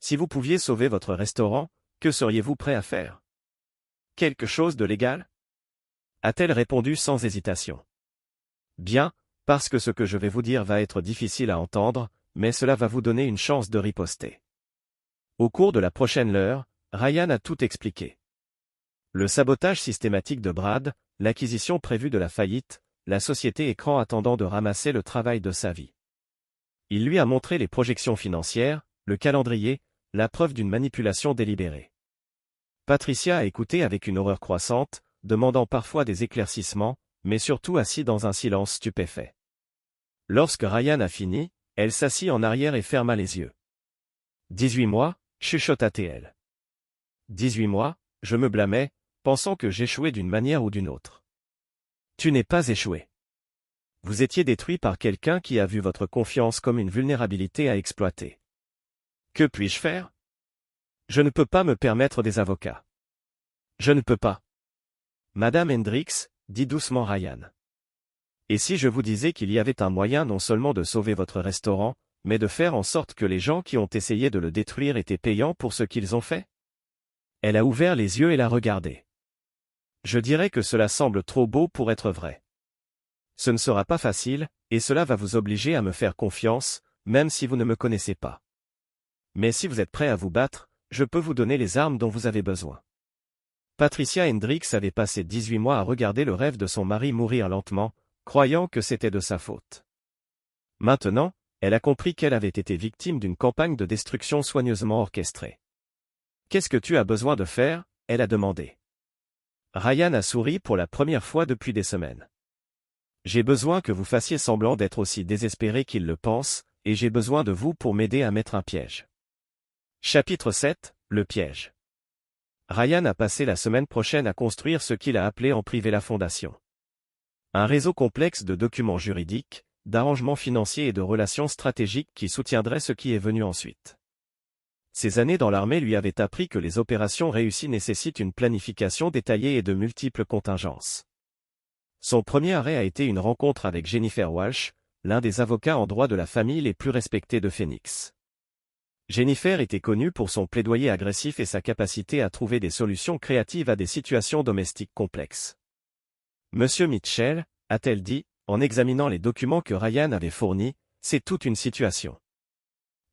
Si vous pouviez sauver votre restaurant, que seriez-vous prêt à faire? Quelque chose de légal? A-t-elle répondu sans hésitation. Bien, parce que ce que je vais vous dire va être difficile à entendre, mais cela va vous donner une chance de riposter. Au cours de la prochaine heure, Ryan a tout expliqué. Le sabotage systématique de Brad, l'acquisition prévue de la faillite, la société écran attendant de ramasser le travail de sa vie. Il lui a montré les projections financières, le calendrier, la preuve d'une manipulation délibérée. Patricia a écouté avec une horreur croissante, demandant parfois des éclaircissements, mais surtout assis dans un silence stupéfait. Lorsque Ryan a fini, elle s'assit en arrière et ferma les yeux. 18 mois, chuchota-t-elle. 18 mois, je me blâmais, pensant que j'échouais d'une manière ou d'une autre. Tu n'es pas échoué. Vous étiez détruit par quelqu'un qui a vu votre confiance comme une vulnérabilité à exploiter. Que puis-je faire? Je ne peux pas me permettre des avocats. Je ne peux pas. Madame Hendricks, dit doucement Ryan. Et si je vous disais qu'il y avait un moyen non seulement de sauver votre restaurant, mais de faire en sorte que les gens qui ont essayé de le détruire étaient payants pour ce qu'ils ont fait? Elle a ouvert les yeux et l'a regardé. Je dirais que cela semble trop beau pour être vrai. Ce ne sera pas facile, et cela va vous obliger à me faire confiance, même si vous ne me connaissez pas. Mais si vous êtes prêt à vous battre, je peux vous donner les armes dont vous avez besoin. Patricia Hendricks avait passé 18 mois à regarder le rêve de son mari mourir lentement, croyant que c'était de sa faute. Maintenant, elle a compris qu'elle avait été victime d'une campagne de destruction soigneusement orchestrée. « Qu'est-ce que tu as besoin de faire ?» elle a demandé. Ryan a souri pour la première fois depuis des semaines. « J'ai besoin que vous fassiez semblant d'être aussi désespéré qu'il le pense, et j'ai besoin de vous pour m'aider à mettre un piège. » Chapitre 7, le piège. Ryan a passé la semaine prochaine à construire ce qu'il a appelé en privé la fondation. Un réseau complexe de documents juridiques, d'arrangements financiers et de relations stratégiques qui soutiendraient ce qui est venu ensuite. Ces années dans l'armée lui avaient appris que les opérations réussies nécessitent une planification détaillée et de multiples contingences. Son premier arrêt a été une rencontre avec Jennifer Walsh, l'un des avocats en droit de la famille les plus respectés de Phoenix. Jennifer était connue pour son plaidoyer agressif et sa capacité à trouver des solutions créatives à des situations domestiques complexes. « Monsieur Mitchell, a-t-elle dit, en examinant les documents que Ryan avait fournis, c'est toute une situation.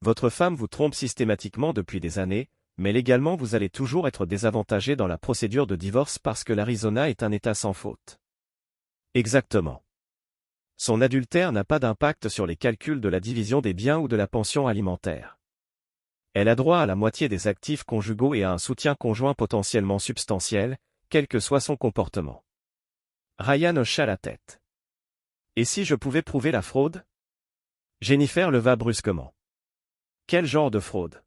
Votre femme vous trompe systématiquement depuis des années, mais légalement vous allez toujours être désavantagé dans la procédure de divorce parce que l'Arizona est un État sans faute. » Exactement. Son adultère n'a pas d'impact sur les calculs de la division des biens ou de la pension alimentaire. Elle a droit à la moitié des actifs conjugaux et à un soutien conjoint potentiellement substantiel, quel que soit son comportement. Ryan hocha la tête. Et si je pouvais prouver la fraude? Jennifer leva brusquement. Quel genre de fraude?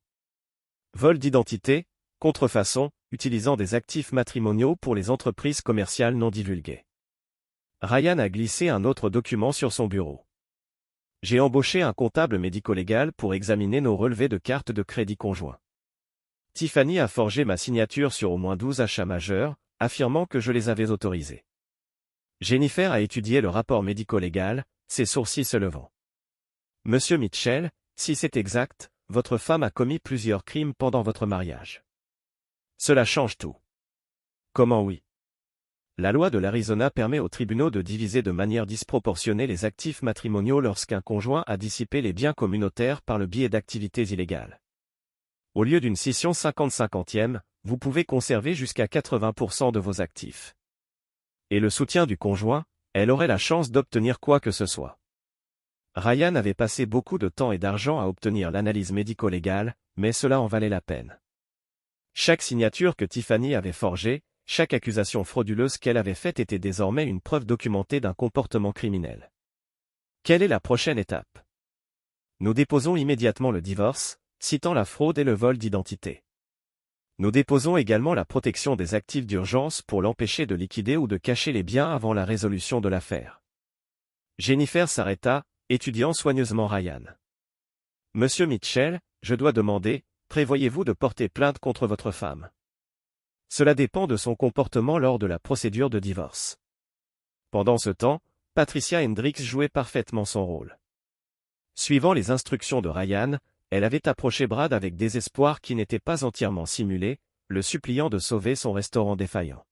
Vol d'identité, contrefaçon, utilisant des actifs matrimoniaux pour les entreprises commerciales non divulguées. Ryan a glissé un autre document sur son bureau. J'ai embauché un comptable médico-légal pour examiner nos relevés de cartes de crédit conjoints. Tiffany a forgé ma signature sur au moins 12 achats majeurs, affirmant que je les avais autorisés. Jennifer a étudié le rapport médico-légal, ses sourcils se levant. Monsieur Mitchell, si c'est exact, votre femme a commis plusieurs crimes pendant votre mariage. Cela change tout. Comment oui? La loi de l'Arizona permet aux tribunaux de diviser de manière disproportionnée les actifs matrimoniaux lorsqu'un conjoint a dissipé les biens communautaires par le biais d'activités illégales. Au lieu d'une scission 50-50e, vous pouvez conserver jusqu'à 80% de vos actifs. Et le soutien du conjoint, elle aurait la chance d'obtenir quoi que ce soit. Ryan avait passé beaucoup de temps et d'argent à obtenir l'analyse médico-légale, mais cela en valait la peine. Chaque signature que Tiffany avait forgée, chaque accusation frauduleuse qu'elle avait faite était désormais une preuve documentée d'un comportement criminel. Quelle est la prochaine étape? Nous déposons immédiatement le divorce, citant la fraude et le vol d'identité. Nous déposons également la protection des actifs d'urgence pour l'empêcher de liquider ou de cacher les biens avant la résolution de l'affaire. Jennifer s'arrêta, étudiant soigneusement Ryan. Monsieur Mitchell, je dois demander, prévoyez-vous de porter plainte contre votre femme? Cela dépend de son comportement lors de la procédure de divorce. Pendant ce temps, Patricia Hendricks jouait parfaitement son rôle. Suivant les instructions de Ryan, elle avait approché Brad avec désespoir qui n'était pas entièrement simulé, le suppliant de sauver son restaurant défaillant.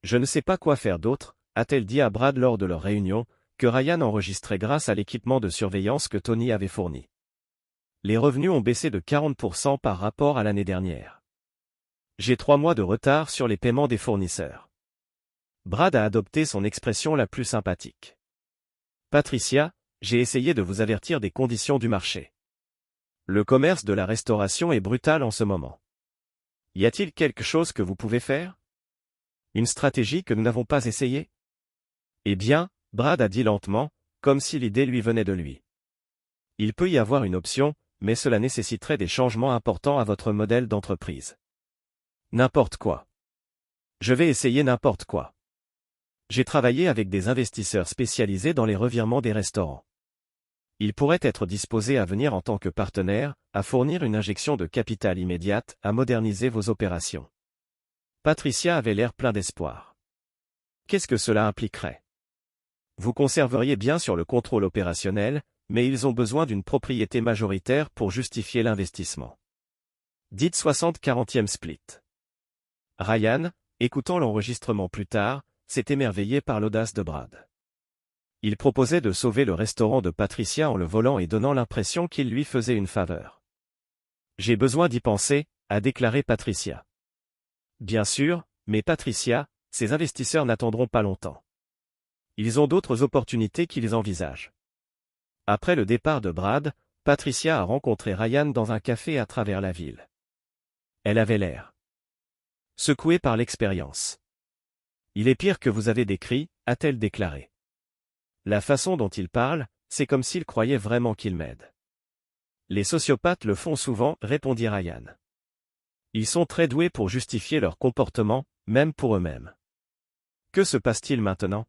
Je ne sais pas quoi faire d'autre, a-t-elle dit à Brad lors de leur réunion, que Ryan enregistrait grâce à l'équipement de surveillance que Tony avait fourni. Les revenus ont baissé de 40% par rapport à l'année dernière. J'ai 3 mois de retard sur les paiements des fournisseurs. Brad a adopté son expression la plus sympathique. Patricia, j'ai essayé de vous avertir des conditions du marché. Le commerce de la restauration est brutal en ce moment. Y a-t-il quelque chose que vous pouvez faire? Une stratégie que nous n'avons pas essayée? Eh bien, Brad a dit lentement, comme si l'idée lui venait de lui. Il peut y avoir une option, mais cela nécessiterait des changements importants à votre modèle d'entreprise. N'importe quoi. Je vais essayer n'importe quoi. J'ai travaillé avec des investisseurs spécialisés dans les revirements des restaurants. Ils pourraient être disposés à venir en tant que partenaires, à fournir une injection de capital immédiate, à moderniser vos opérations. Patricia avait l'air plein d'espoir. Qu'est-ce que cela impliquerait? Vous conserveriez bien sûr le contrôle opérationnel, mais ils ont besoin d'une propriété majoritaire pour justifier l'investissement. Dites 60-40e split. Ryan, écoutant l'enregistrement plus tard, s'est émerveillé par l'audace de Brad. Il proposait de sauver le restaurant de Patricia en le volant et donnant l'impression qu'il lui faisait une faveur. J'ai besoin d'y penser, a déclaré Patricia. Bien sûr, mais Patricia, ces investisseurs n'attendront pas longtemps. Ils ont d'autres opportunités qu'ils envisagent. Après le départ de Brad, Patricia a rencontré Ryan dans un café à travers la ville. Elle avait l'air secouée par l'expérience. Il est pire que vous avez décrit, a-t-elle déclaré. La façon dont il parle, c'est comme s'il croyait vraiment qu'il m'aide. Les sociopathes le font souvent, répondit Ryan. Ils sont très doués pour justifier leur comportement, même pour eux-mêmes. Que se passe-t-il maintenant?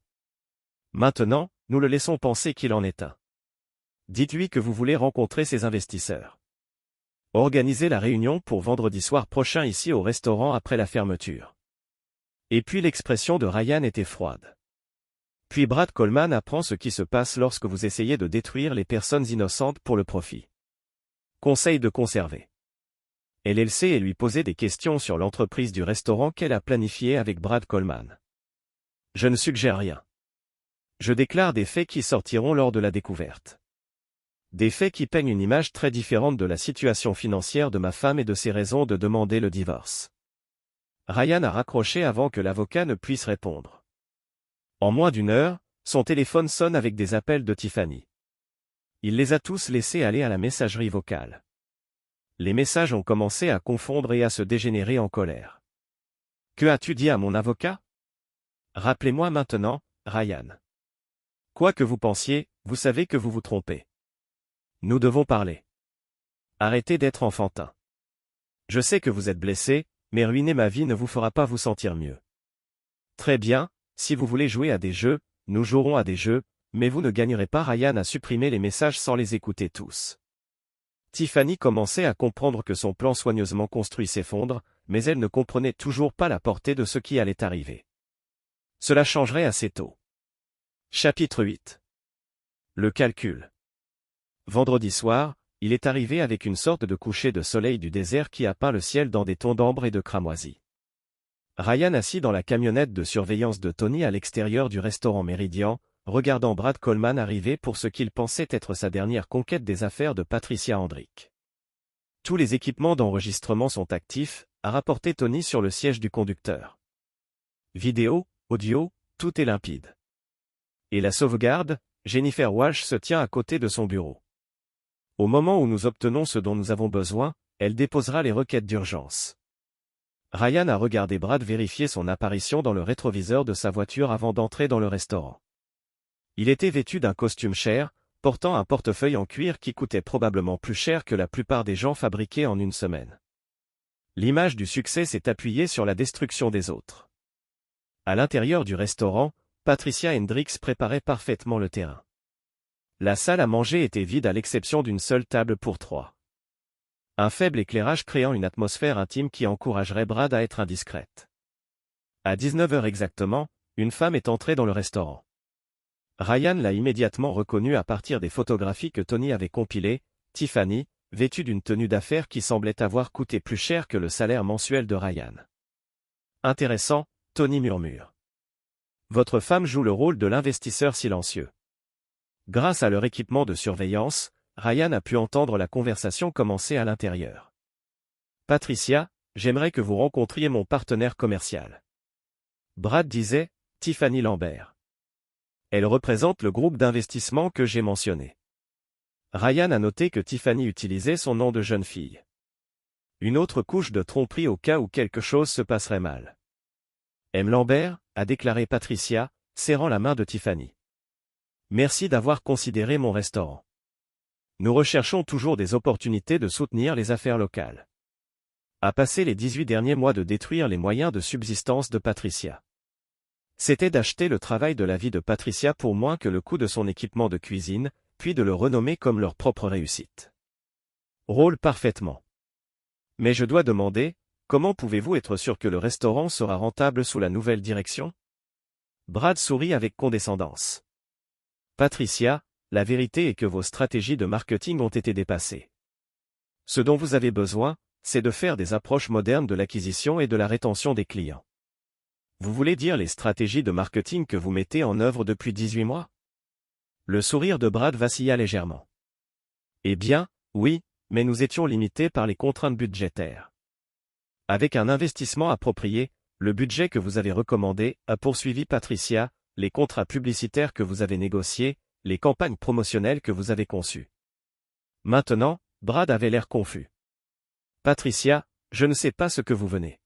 Maintenant, nous le laissons penser qu'il en est un. Dites-lui que vous voulez rencontrer ses investisseurs. Organisez la réunion pour vendredi soir prochain ici au restaurant après la fermeture. Et puis l'expression de Ryan était froide. Puis Brad Coleman apprend ce qui se passe lorsque vous essayez de détruire les personnes innocentes pour le profit. Conseil de conserver. LLC et lui poser des questions sur l'entreprise du restaurant qu'elle a planifiée avec Brad Coleman. Je ne suggère rien. Je déclare des faits qui sortiront lors de la découverte. Des faits qui peignent une image très différente de la situation financière de ma femme et de ses raisons de demander le divorce. Ryan a raccroché avant que l'avocat ne puisse répondre. En moins d'une heure, son téléphone sonne avec des appels de Tiffany. Il les a tous laissés aller à la messagerie vocale. Les messages ont commencé à confondre et à se dégénérer en colère. Que as-tu dit à mon avocat? Rappelez-moi maintenant, Ryan. Quoi que vous pensiez, vous savez que vous vous trompez. Nous devons parler. Arrêtez d'être enfantin. Je sais que vous êtes blessé, mais ruiner ma vie ne vous fera pas vous sentir mieux. Très bien, si vous voulez jouer à des jeux, nous jouerons à des jeux, mais vous ne gagnerez pas. Ryan a supprimé les messages sans les écouter tous. Tiffany commençait à comprendre que son plan soigneusement construit s'effondre, mais elle ne comprenait toujours pas la portée de ce qui allait arriver. Cela changerait assez tôt. Chapitre 8. Le calcul. Vendredi soir, il est arrivé avec une sorte de coucher de soleil du désert qui a peint le ciel dans des tons d'ambre et de cramoisi. Ryan assis dans la camionnette de surveillance de Tony à l'extérieur du restaurant Méridien, regardant Brad Coleman arriver pour ce qu'il pensait être sa dernière conquête des affaires de Patricia Hendricks. Tous les équipements d'enregistrement sont actifs, a rapporté Tony sur le siège du conducteur. Vidéo, audio, tout est limpide. Et la sauvegarde, Jennifer Walsh se tient à côté de son bureau. Au moment où nous obtenons ce dont nous avons besoin, elle déposera les requêtes d'urgence. Ryan a regardé Brad vérifier son apparition dans le rétroviseur de sa voiture avant d'entrer dans le restaurant. Il était vêtu d'un costume cher, portant un portefeuille en cuir qui coûtait probablement plus cher que la plupart des gens fabriqués en une semaine. L'image du succès s'est appuyée sur la destruction des autres. À l'intérieur du restaurant, Patricia Hendricks préparait parfaitement le terrain. La salle à manger était vide à l'exception d'une seule table pour 3. Un faible éclairage créant une atmosphère intime qui encouragerait Brad à être indiscrète. À 19h exactement, une femme est entrée dans le restaurant. Ryan l'a immédiatement reconnu à partir des photographies que Tony avait compilées. Tiffany, vêtue d'une tenue d'affaires qui semblait avoir coûté plus cher que le salaire mensuel de Ryan. Intéressant, Tony murmure. Votre femme joue le rôle de l'investisseur silencieux. Grâce à leur équipement de surveillance, Ryan a pu entendre la conversation commencer à l'intérieur. Patricia, j'aimerais que vous rencontriez mon partenaire commercial. Brad disait, Tiffany Lambert. Elle représente le groupe d'investissement que j'ai mentionné. Ryan a noté que Tiffany utilisait son nom de jeune fille. Une autre couche de tromperie au cas où quelque chose se passerait mal. M. Lambert, a déclaré Patricia, serrant la main de Tiffany. Merci d'avoir considéré mon restaurant. Nous recherchons toujours des opportunités de soutenir les affaires locales. A passé les 18 derniers mois de détruire les moyens de subsistance de Patricia. C'était d'acheter le travail de la vie de Patricia pour moins que le coût de son équipement de cuisine, puis de le renommer comme leur propre réussite. Rôle parfaitement. Mais je dois demander, comment pouvez-vous être sûr que le restaurant sera rentable sous la nouvelle direction? Brad sourit avec condescendance. Patricia, la vérité est que vos stratégies de marketing ont été dépassées. Ce dont vous avez besoin, c'est de faire des approches modernes de l'acquisition et de la rétention des clients. Vous voulez dire les stratégies de marketing que vous mettez en œuvre depuis 18 mois? Le sourire de Brad vacilla légèrement. Eh bien, oui, mais nous étions limités par les contraintes budgétaires. Avec un investissement approprié, le budget que vous avez recommandé, a poursuivi Patricia, les contrats publicitaires que vous avez négociés, les campagnes promotionnelles que vous avez conçues. Maintenant, Brad avait l'air confus. Patricia, je ne sais pas ce que vous venez.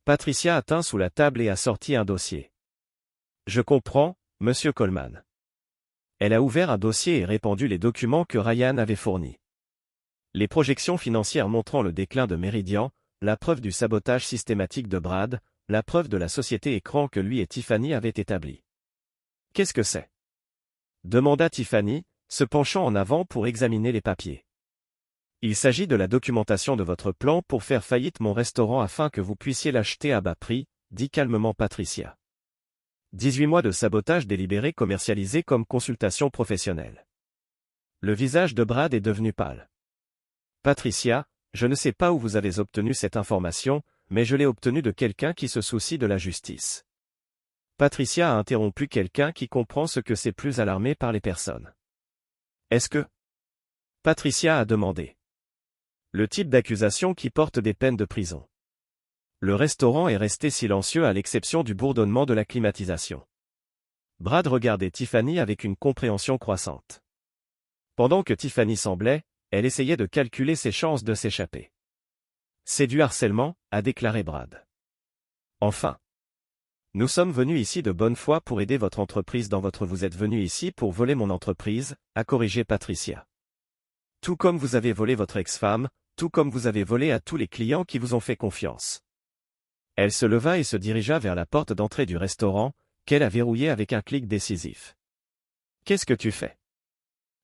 Patricia a tint sous la table et a sorti un dossier. Je comprends, monsieur Coleman. Elle a ouvert un dossier et répandu les documents que Ryan avait fournis. Les projections financières montrant le déclin de Meridian, la preuve du sabotage systématique de Brad, la preuve de la société écran que lui et Tiffany avaient établie. Qu'est-ce que c'est? Demanda Tiffany, se penchant en avant pour examiner les papiers. Il s'agit de la documentation de votre plan pour faire faillite mon restaurant afin que vous puissiez l'acheter à bas prix, dit calmement Patricia. 18 mois de sabotage délibéré commercialisé comme consultation professionnelle. Le visage de Brad est devenu pâle. Patricia, je ne sais pas où vous avez obtenu cette information, mais je l'ai obtenue de quelqu'un qui se soucie de la justice. Patricia a interrompu quelqu'un qui comprend ce que c'est plus alarmé par les personnes. Est-ce que? Patricia a demandé. Le type d'accusation qui porte des peines de prison. Le restaurant est resté silencieux à l'exception du bourdonnement de la climatisation. Brad regardait Tiffany avec une compréhension croissante. Pendant que Tiffany semblait, elle essayait de calculer ses chances de s'échapper. C'est du harcèlement, a déclaré Brad. Enfin. Nous sommes venus ici de bonne foi pour aider votre entreprise vous êtes venu ici pour voler mon entreprise, a corrigé Patricia. Tout comme vous avez volé votre ex-femme, tout comme vous avez volé à tous les clients qui vous ont fait confiance. Elle se leva et se dirigea vers la porte d'entrée du restaurant, qu'elle a verrouillée avec un clic décisif. Qu'est-ce que tu fais?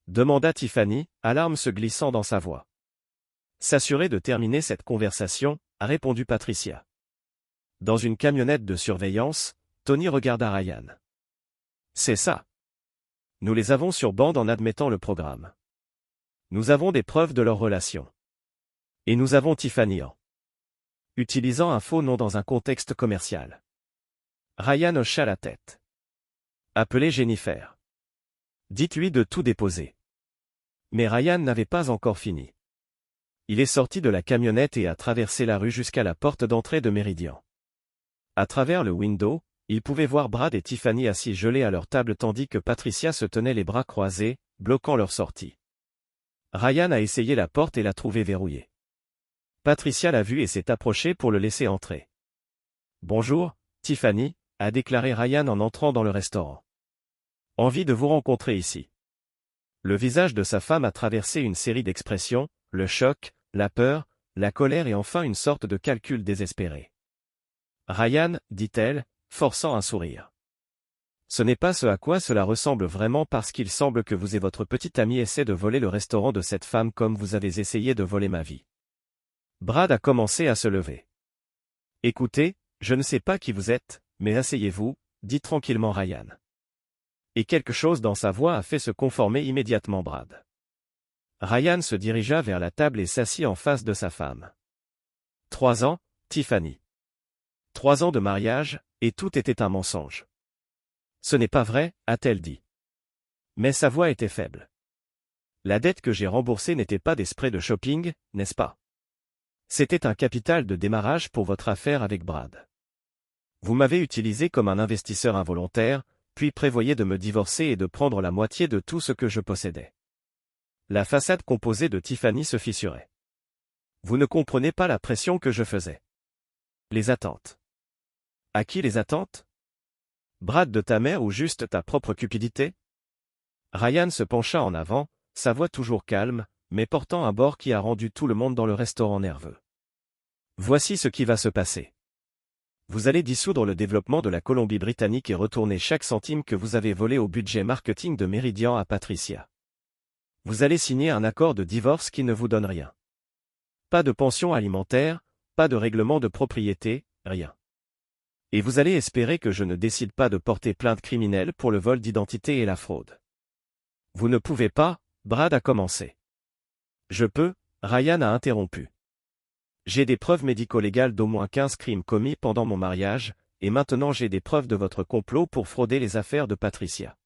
Demanda Tiffany, alarme se glissant dans sa voix. S'assurer de terminer cette conversation, a répondu Patricia. Dans une camionnette de surveillance, Tony regarda Ryan. C'est ça. Nous les avons sur bande en admettant le programme. Nous avons des preuves de leur relation. Et nous avons Tiffany en utilisant un faux nom dans un contexte commercial. Ryan hocha la tête. Appelez Jennifer. Dites-lui de tout déposer. Mais Ryan n'avait pas encore fini. Il est sorti de la camionnette et a traversé la rue jusqu'à la porte d'entrée de Meridian. À travers le window, il pouvait voir Brad et Tiffany assis gelés à leur table tandis que Patricia se tenait les bras croisés, bloquant leur sortie. Ryan a essayé la porte et l'a trouvée verrouillée. Patricia l'a vu et s'est approchée pour le laisser entrer. Bonjour, Tiffany, a déclaré Ryan en entrant dans le restaurant. Envie de vous rencontrer ici. Le visage de sa femme a traversé une série d'expressions, le choc, la peur, la colère et enfin une sorte de calcul désespéré. Ryan, dit-elle, forçant un sourire. Ce n'est pas ce à quoi cela ressemble vraiment parce qu'il semble que vous et votre petite amie essaient de voler le restaurant de cette femme comme vous avez essayé de voler ma vie. Brad a commencé à se lever. Écoutez, je ne sais pas qui vous êtes, mais asseyez-vous, dit tranquillement Ryan. Et quelque chose dans sa voix a fait se conformer immédiatement Brad. Ryan se dirigea vers la table et s'assit en face de sa femme. 3 ans, Tiffany. 3 ans de mariage, et tout était un mensonge. Ce n'est pas vrai, a-t-elle dit. Mais sa voix était faible. La dette que j'ai remboursée n'était pas des sprays de shopping, n'est-ce pas? C'était un capital de démarrage pour votre affaire avec Brad. Vous m'avez utilisé comme un investisseur involontaire, puis prévoyez de me divorcer et de prendre la moitié de tout ce que je possédais. La façade composée de Tiffany se fissurait. Vous ne comprenez pas la pression que je faisais. Les attentes. À qui les attentes? Brad de ta mère ou juste ta propre cupidité? Ryan se pencha en avant, sa voix toujours calme, mais portant un bord qui a rendu tout le monde dans le restaurant nerveux. Voici ce qui va se passer. Vous allez dissoudre le développement de la Colombie-Britannique et retourner chaque centime que vous avez volé au budget marketing de Meridian à Patricia. Vous allez signer un accord de divorce qui ne vous donne rien. Pas de pension alimentaire, pas de règlement de propriété, rien. Et vous allez espérer que je ne décide pas de porter plainte criminelle pour le vol d'identité et la fraude. Vous ne pouvez pas, Brad a commencé. Je peux, Ryan a interrompu. J'ai des preuves médico-légales d'au moins 15 crimes commis pendant mon mariage, et maintenant j'ai des preuves de votre complot pour frauder les affaires de Patricia.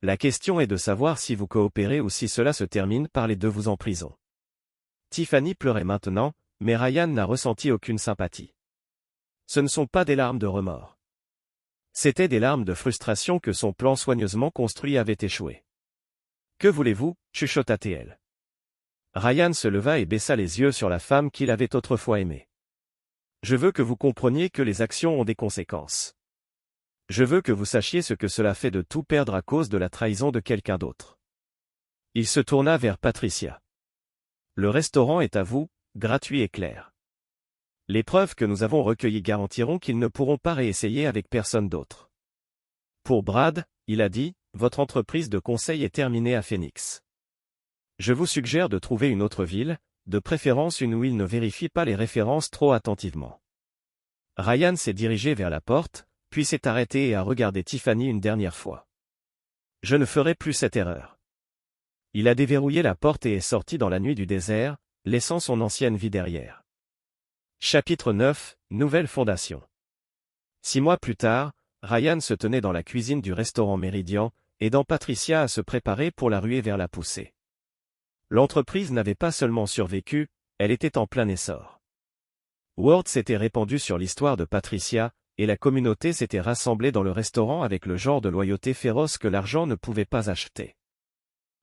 La question est de savoir si vous coopérez ou si cela se termine par les deux vous en prison. Tiffany pleurait maintenant, mais Ryan n'a ressenti aucune sympathie. Ce ne sont pas des larmes de remords. C'étaient des larmes de frustration que son plan soigneusement construit avait échoué. Que voulez-vous, chuchota-t-elle. Ryan se leva et baissa les yeux sur la femme qu'il avait autrefois aimée. Je veux que vous compreniez que les actions ont des conséquences. Je veux que vous sachiez ce que cela fait de tout perdre à cause de la trahison de quelqu'un d'autre. Il se tourna vers Patricia. Le restaurant est à vous, gratuit et clair. Les preuves que nous avons recueillies garantiront qu'ils ne pourront pas réessayer avec personne d'autre. Pour Brad, il a dit, votre entreprise de conseil est terminée à Phoenix. Je vous suggère de trouver une autre ville, de préférence une où il ne vérifie pas les références trop attentivement. Ryan s'est dirigé vers la porte, puis s'est arrêté et a regardé Tiffany une dernière fois. Je ne ferai plus cette erreur. Il a déverrouillé la porte et est sorti dans la nuit du désert, laissant son ancienne vie derrière. Chapitre 9, Nouvelle fondation. 6 mois plus tard, Ryan se tenait dans la cuisine du restaurant Meridian, aidant Patricia à se préparer pour la ruée vers la poussée. L'entreprise n'avait pas seulement survécu, elle était en plein essor. Word s'était répandu sur l'histoire de Patricia, et la communauté s'était rassemblée dans le restaurant avec le genre de loyauté féroce que l'argent ne pouvait pas acheter.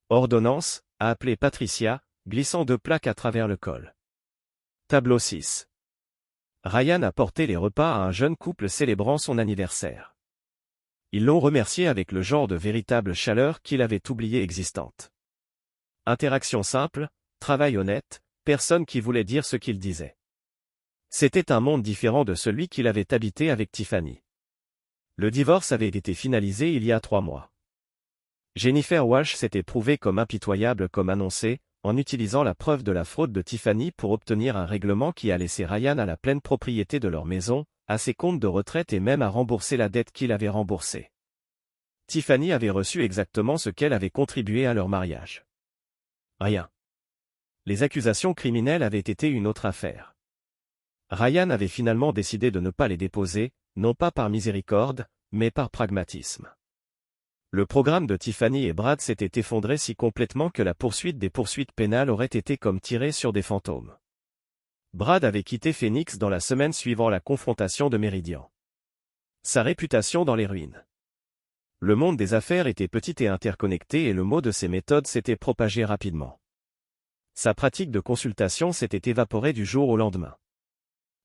Ordonnance, a appelé Patricia, glissant 2 plaques à travers le col. Tableau 6. Ryan a porté les repas à un jeune couple célébrant son anniversaire. Ils l'ont remercié avec le genre de véritable chaleur qu'il avait oublié existante. Interaction simple, travail honnête, personne qui voulait dire ce qu'il disait. C'était un monde différent de celui qu'il avait habité avec Tiffany. Le divorce avait été finalisé il y a 3 mois. Jennifer Walsh s'était prouvée comme impitoyable comme annoncé, en utilisant la preuve de la fraude de Tiffany pour obtenir un règlement qui a laissé Ryan à la pleine propriété de leur maison, à ses comptes de retraite et même à rembourser la dette qu'il avait remboursée. Tiffany avait reçu exactement ce qu'elle avait contribué à leur mariage. Rien. Les accusations criminelles avaient été une autre affaire. Ryan avait finalement décidé de ne pas les déposer, non pas par miséricorde, mais par pragmatisme. Le programme de Tiffany et Brad s'était effondré si complètement que la poursuite des poursuites pénales aurait été comme tirer sur des fantômes. Brad avait quitté Phoenix dans la semaine suivant la confrontation de Meridian. Sa réputation dans les ruines. Le monde des affaires était petit et interconnecté et le mot de ses méthodes s'était propagé rapidement. Sa pratique de consultation s'était évaporée du jour au lendemain.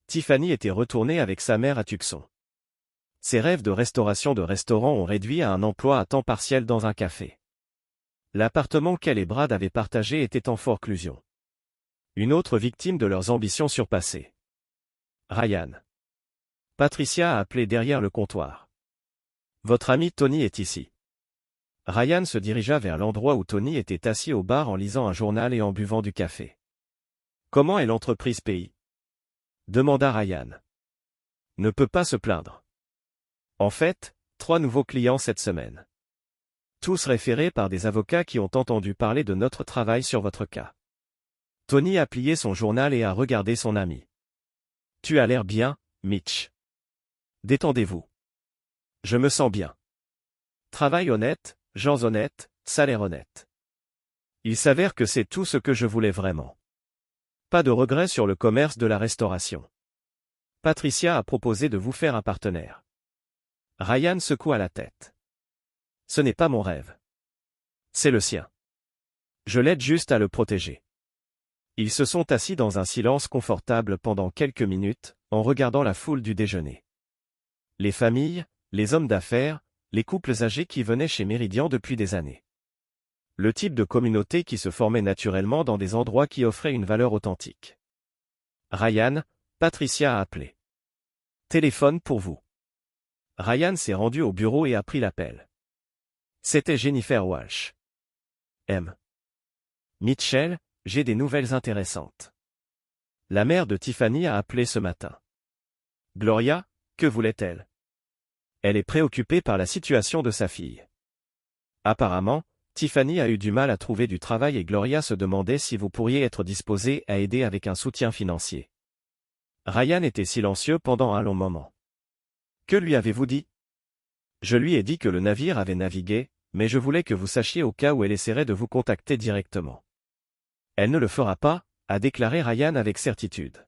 Tiffany était retournée avec sa mère à Tucson. Ses rêves de restauration de restaurant ont réduit à un emploi à temps partiel dans un café. L'appartement qu'elle et Brad avaient partagé était en forclusion. Une autre victime de leurs ambitions surpassées. Ryan. Patricia a appelé derrière le comptoir. Votre ami Tony est ici. Ryan se dirigea vers l'endroit où Tony était assis au bar en lisant un journal et en buvant du café. Comment est l'entreprise pays? Demanda Ryan. Ne peut pas se plaindre. En fait, 3 nouveaux clients cette semaine. Tous référés par des avocats qui ont entendu parler de notre travail sur votre cas. Tony a plié son journal et a regardé son ami. Tu as l'air bien, Mitch. Détendez-vous. Je me sens bien. Travail honnête, gens honnêtes, salaire honnête. Il s'avère que c'est tout ce que je voulais vraiment. Pas de regrets sur le commerce de la restauration. Patricia a proposé de vous faire un partenaire. Ryan secoua la tête. Ce n'est pas mon rêve. C'est le sien. Je l'aide juste à le protéger. Ils se sont assis dans un silence confortable pendant quelques minutes, en regardant la foule du déjeuner. Les familles, les hommes d'affaires, les couples âgés qui venaient chez Méridian depuis des années. Le type de communauté qui se formait naturellement dans des endroits qui offraient une valeur authentique. Ryan, Patricia a appelé. Téléphone pour vous. Ryan s'est rendu au bureau et a pris l'appel. C'était Jennifer Walsh. M. Mitchell, j'ai des nouvelles intéressantes. La mère de Tiffany a appelé ce matin. Gloria, que voulait-elle? Elle est préoccupée par la situation de sa fille. Apparemment, Tiffany a eu du mal à trouver du travail et Gloria se demandait si vous pourriez être disposé à aider avec un soutien financier. Ryan était silencieux pendant un long moment. Que lui avez-vous dit? Je lui ai dit que le navire avait navigué, mais je voulais que vous sachiez au cas où elle essaierait de vous contacter directement. Elle ne le fera pas, a déclaré Ryan avec certitude.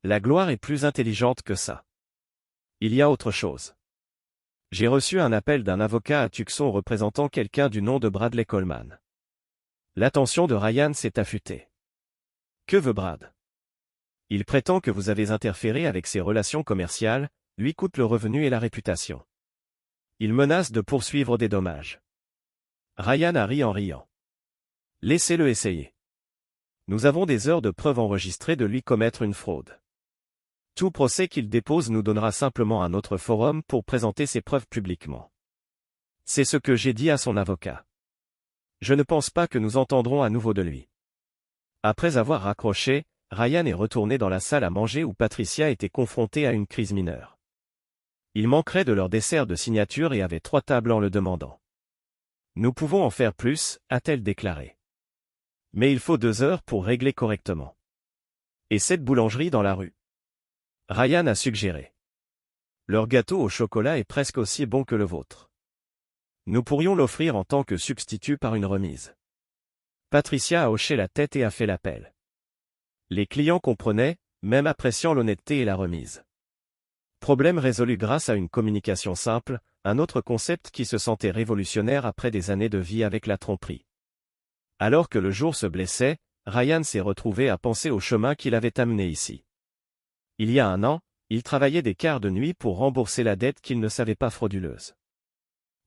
La gloire est plus intelligente que ça. Il y a autre chose. J'ai reçu un appel d'un avocat à Tucson représentant quelqu'un du nom de Bradley Coleman. L'attention de Ryan s'est affûtée. Que veut Brad? Il prétend que vous avez interféré avec ses relations commerciales, lui coûte le revenu et la réputation. Il menace de poursuivre des dommages. Ryan a ri en riant. Laissez-le essayer. Nous avons des heures de preuves enregistrées de lui commettre une fraude. Tout procès qu'il dépose nous donnera simplement un autre forum pour présenter ses preuves publiquement. C'est ce que j'ai dit à son avocat. Je ne pense pas que nous entendrons à nouveau de lui. Après avoir raccroché, Ryan est retourné dans la salle à manger où Patricia était confrontée à une crise mineure. Il manquerait de leur dessert de signature et avait 3 tables en le demandant. Nous pouvons en faire plus, a-t-elle déclaré. Mais il faut 2 heures pour régler correctement. Et cette boulangerie dans la rue? Ryan a suggéré. Leur gâteau au chocolat est presque aussi bon que le vôtre. Nous pourrions l'offrir en tant que substitut par une remise. Patricia a hoché la tête et a fait l'appel. Les clients comprenaient, même appréciant l'honnêteté et la remise. Problème résolu grâce à une communication simple, un autre concept qui se sentait révolutionnaire après des années de vie avec la tromperie. Alors que le jour se blessait, Ryan s'est retrouvé à penser au chemin qui l'avait amené ici. Il y a 1 an, il travaillait des quarts de nuit pour rembourser la dette qu'il ne savait pas frauduleuse.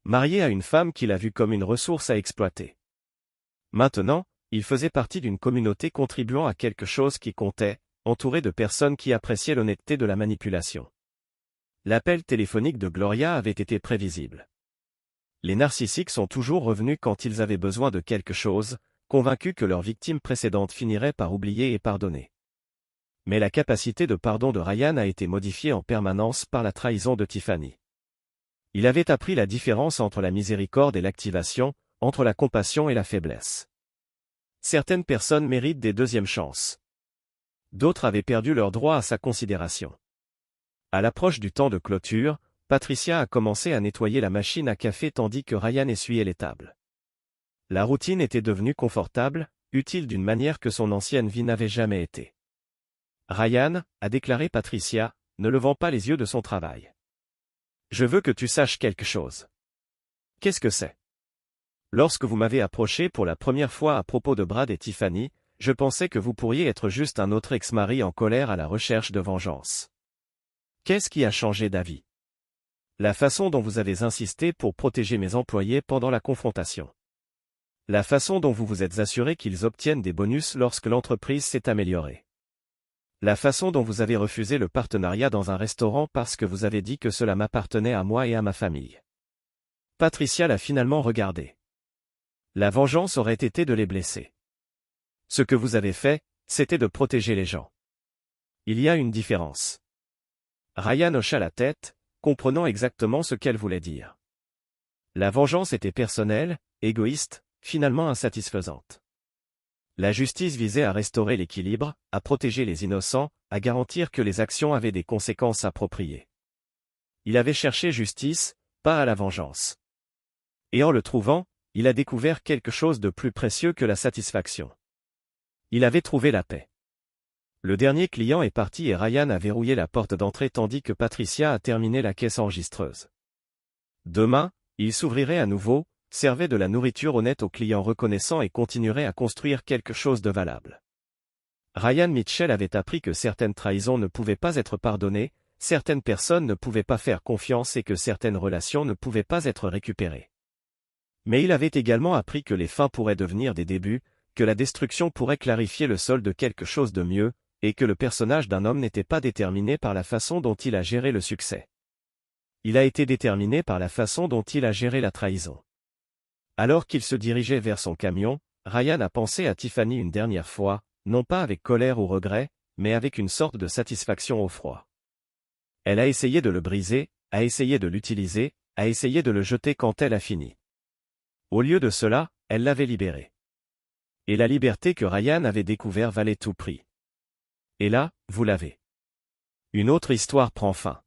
Marié à une femme qu'il a vue comme une ressource à exploiter. Maintenant, il faisait partie d'une communauté contribuant à quelque chose qui comptait, entouré de personnes qui appréciaient l'honnêteté de la manipulation. L'appel téléphonique de Gloria avait été prévisible. Les narcissiques sont toujours revenus quand ils avaient besoin de quelque chose, convaincus que leurs victimes précédentes finiraient par oublier et pardonner. Mais la capacité de pardon de Ryan a été modifiée en permanence par la trahison de Tiffany. Il avait appris la différence entre la miséricorde et l'activation, entre la compassion et la faiblesse. Certaines personnes méritent des deuxièmes chances. D'autres avaient perdu leur droit à sa considération. À l'approche du temps de clôture, Patricia a commencé à nettoyer la machine à café tandis que Ryan essuyait les tables. La routine était devenue confortable, utile d'une manière que son ancienne vie n'avait jamais été. Ryan, a déclaré Patricia, ne levant pas les yeux de son travail. Je veux que tu saches quelque chose. Qu'est-ce que c'est? Lorsque vous m'avez approché pour la première fois à propos de Brad et Tiffany, je pensais que vous pourriez être juste un autre ex-mari en colère à la recherche de vengeance. Qu'est-ce qui a changé d'avis? La façon dont vous avez insisté pour protéger mes employés pendant la confrontation. La façon dont vous vous êtes assuré qu'ils obtiennent des bonus lorsque l'entreprise s'est améliorée. La façon dont vous avez refusé le partenariat dans un restaurant parce que vous avez dit que cela m'appartenait à moi et à ma famille. Patricia l'a finalement regardé. La vengeance aurait été de les blesser. Ce que vous avez fait, c'était de protéger les gens. Il y a une différence. Ryan hocha la tête, comprenant exactement ce qu'elle voulait dire. La vengeance était personnelle, égoïste, finalement insatisfaisante. La justice visait à restaurer l'équilibre, à protéger les innocents, à garantir que les actions avaient des conséquences appropriées. Il avait cherché justice, pas à la vengeance. Et en le trouvant, il a découvert quelque chose de plus précieux que la satisfaction. Il avait trouvé la paix. Le dernier client est parti et Ryan a verrouillé la porte d'entrée tandis que Patricia a terminé la caisse enregistreuse. Demain, il s'ouvrirait à nouveau, servait de la nourriture honnête aux clients reconnaissants et continuerait à construire quelque chose de valable. Ryan Mitchell avait appris que certaines trahisons ne pouvaient pas être pardonnées, certaines personnes ne pouvaient pas faire confiance et que certaines relations ne pouvaient pas être récupérées. Mais il avait également appris que les fins pourraient devenir des débuts, que la destruction pourrait clarifier le sol de quelque chose de mieux, et que le personnage d'un homme n'était pas déterminé par la façon dont il a géré le succès. Il a été déterminé par la façon dont il a géré la trahison. Alors qu'il se dirigeait vers son camion, Ryan a pensé à Tiffany une dernière fois, non pas avec colère ou regret, mais avec une sorte de satisfaction au froid. Elle a essayé de le briser, a essayé de l'utiliser, a essayé de le jeter quand elle a fini. Au lieu de cela, elle l'avait libéré. Et la liberté que Ryan avait découvert valait tout prix. Et là, vous l'avez. Une autre histoire prend fin.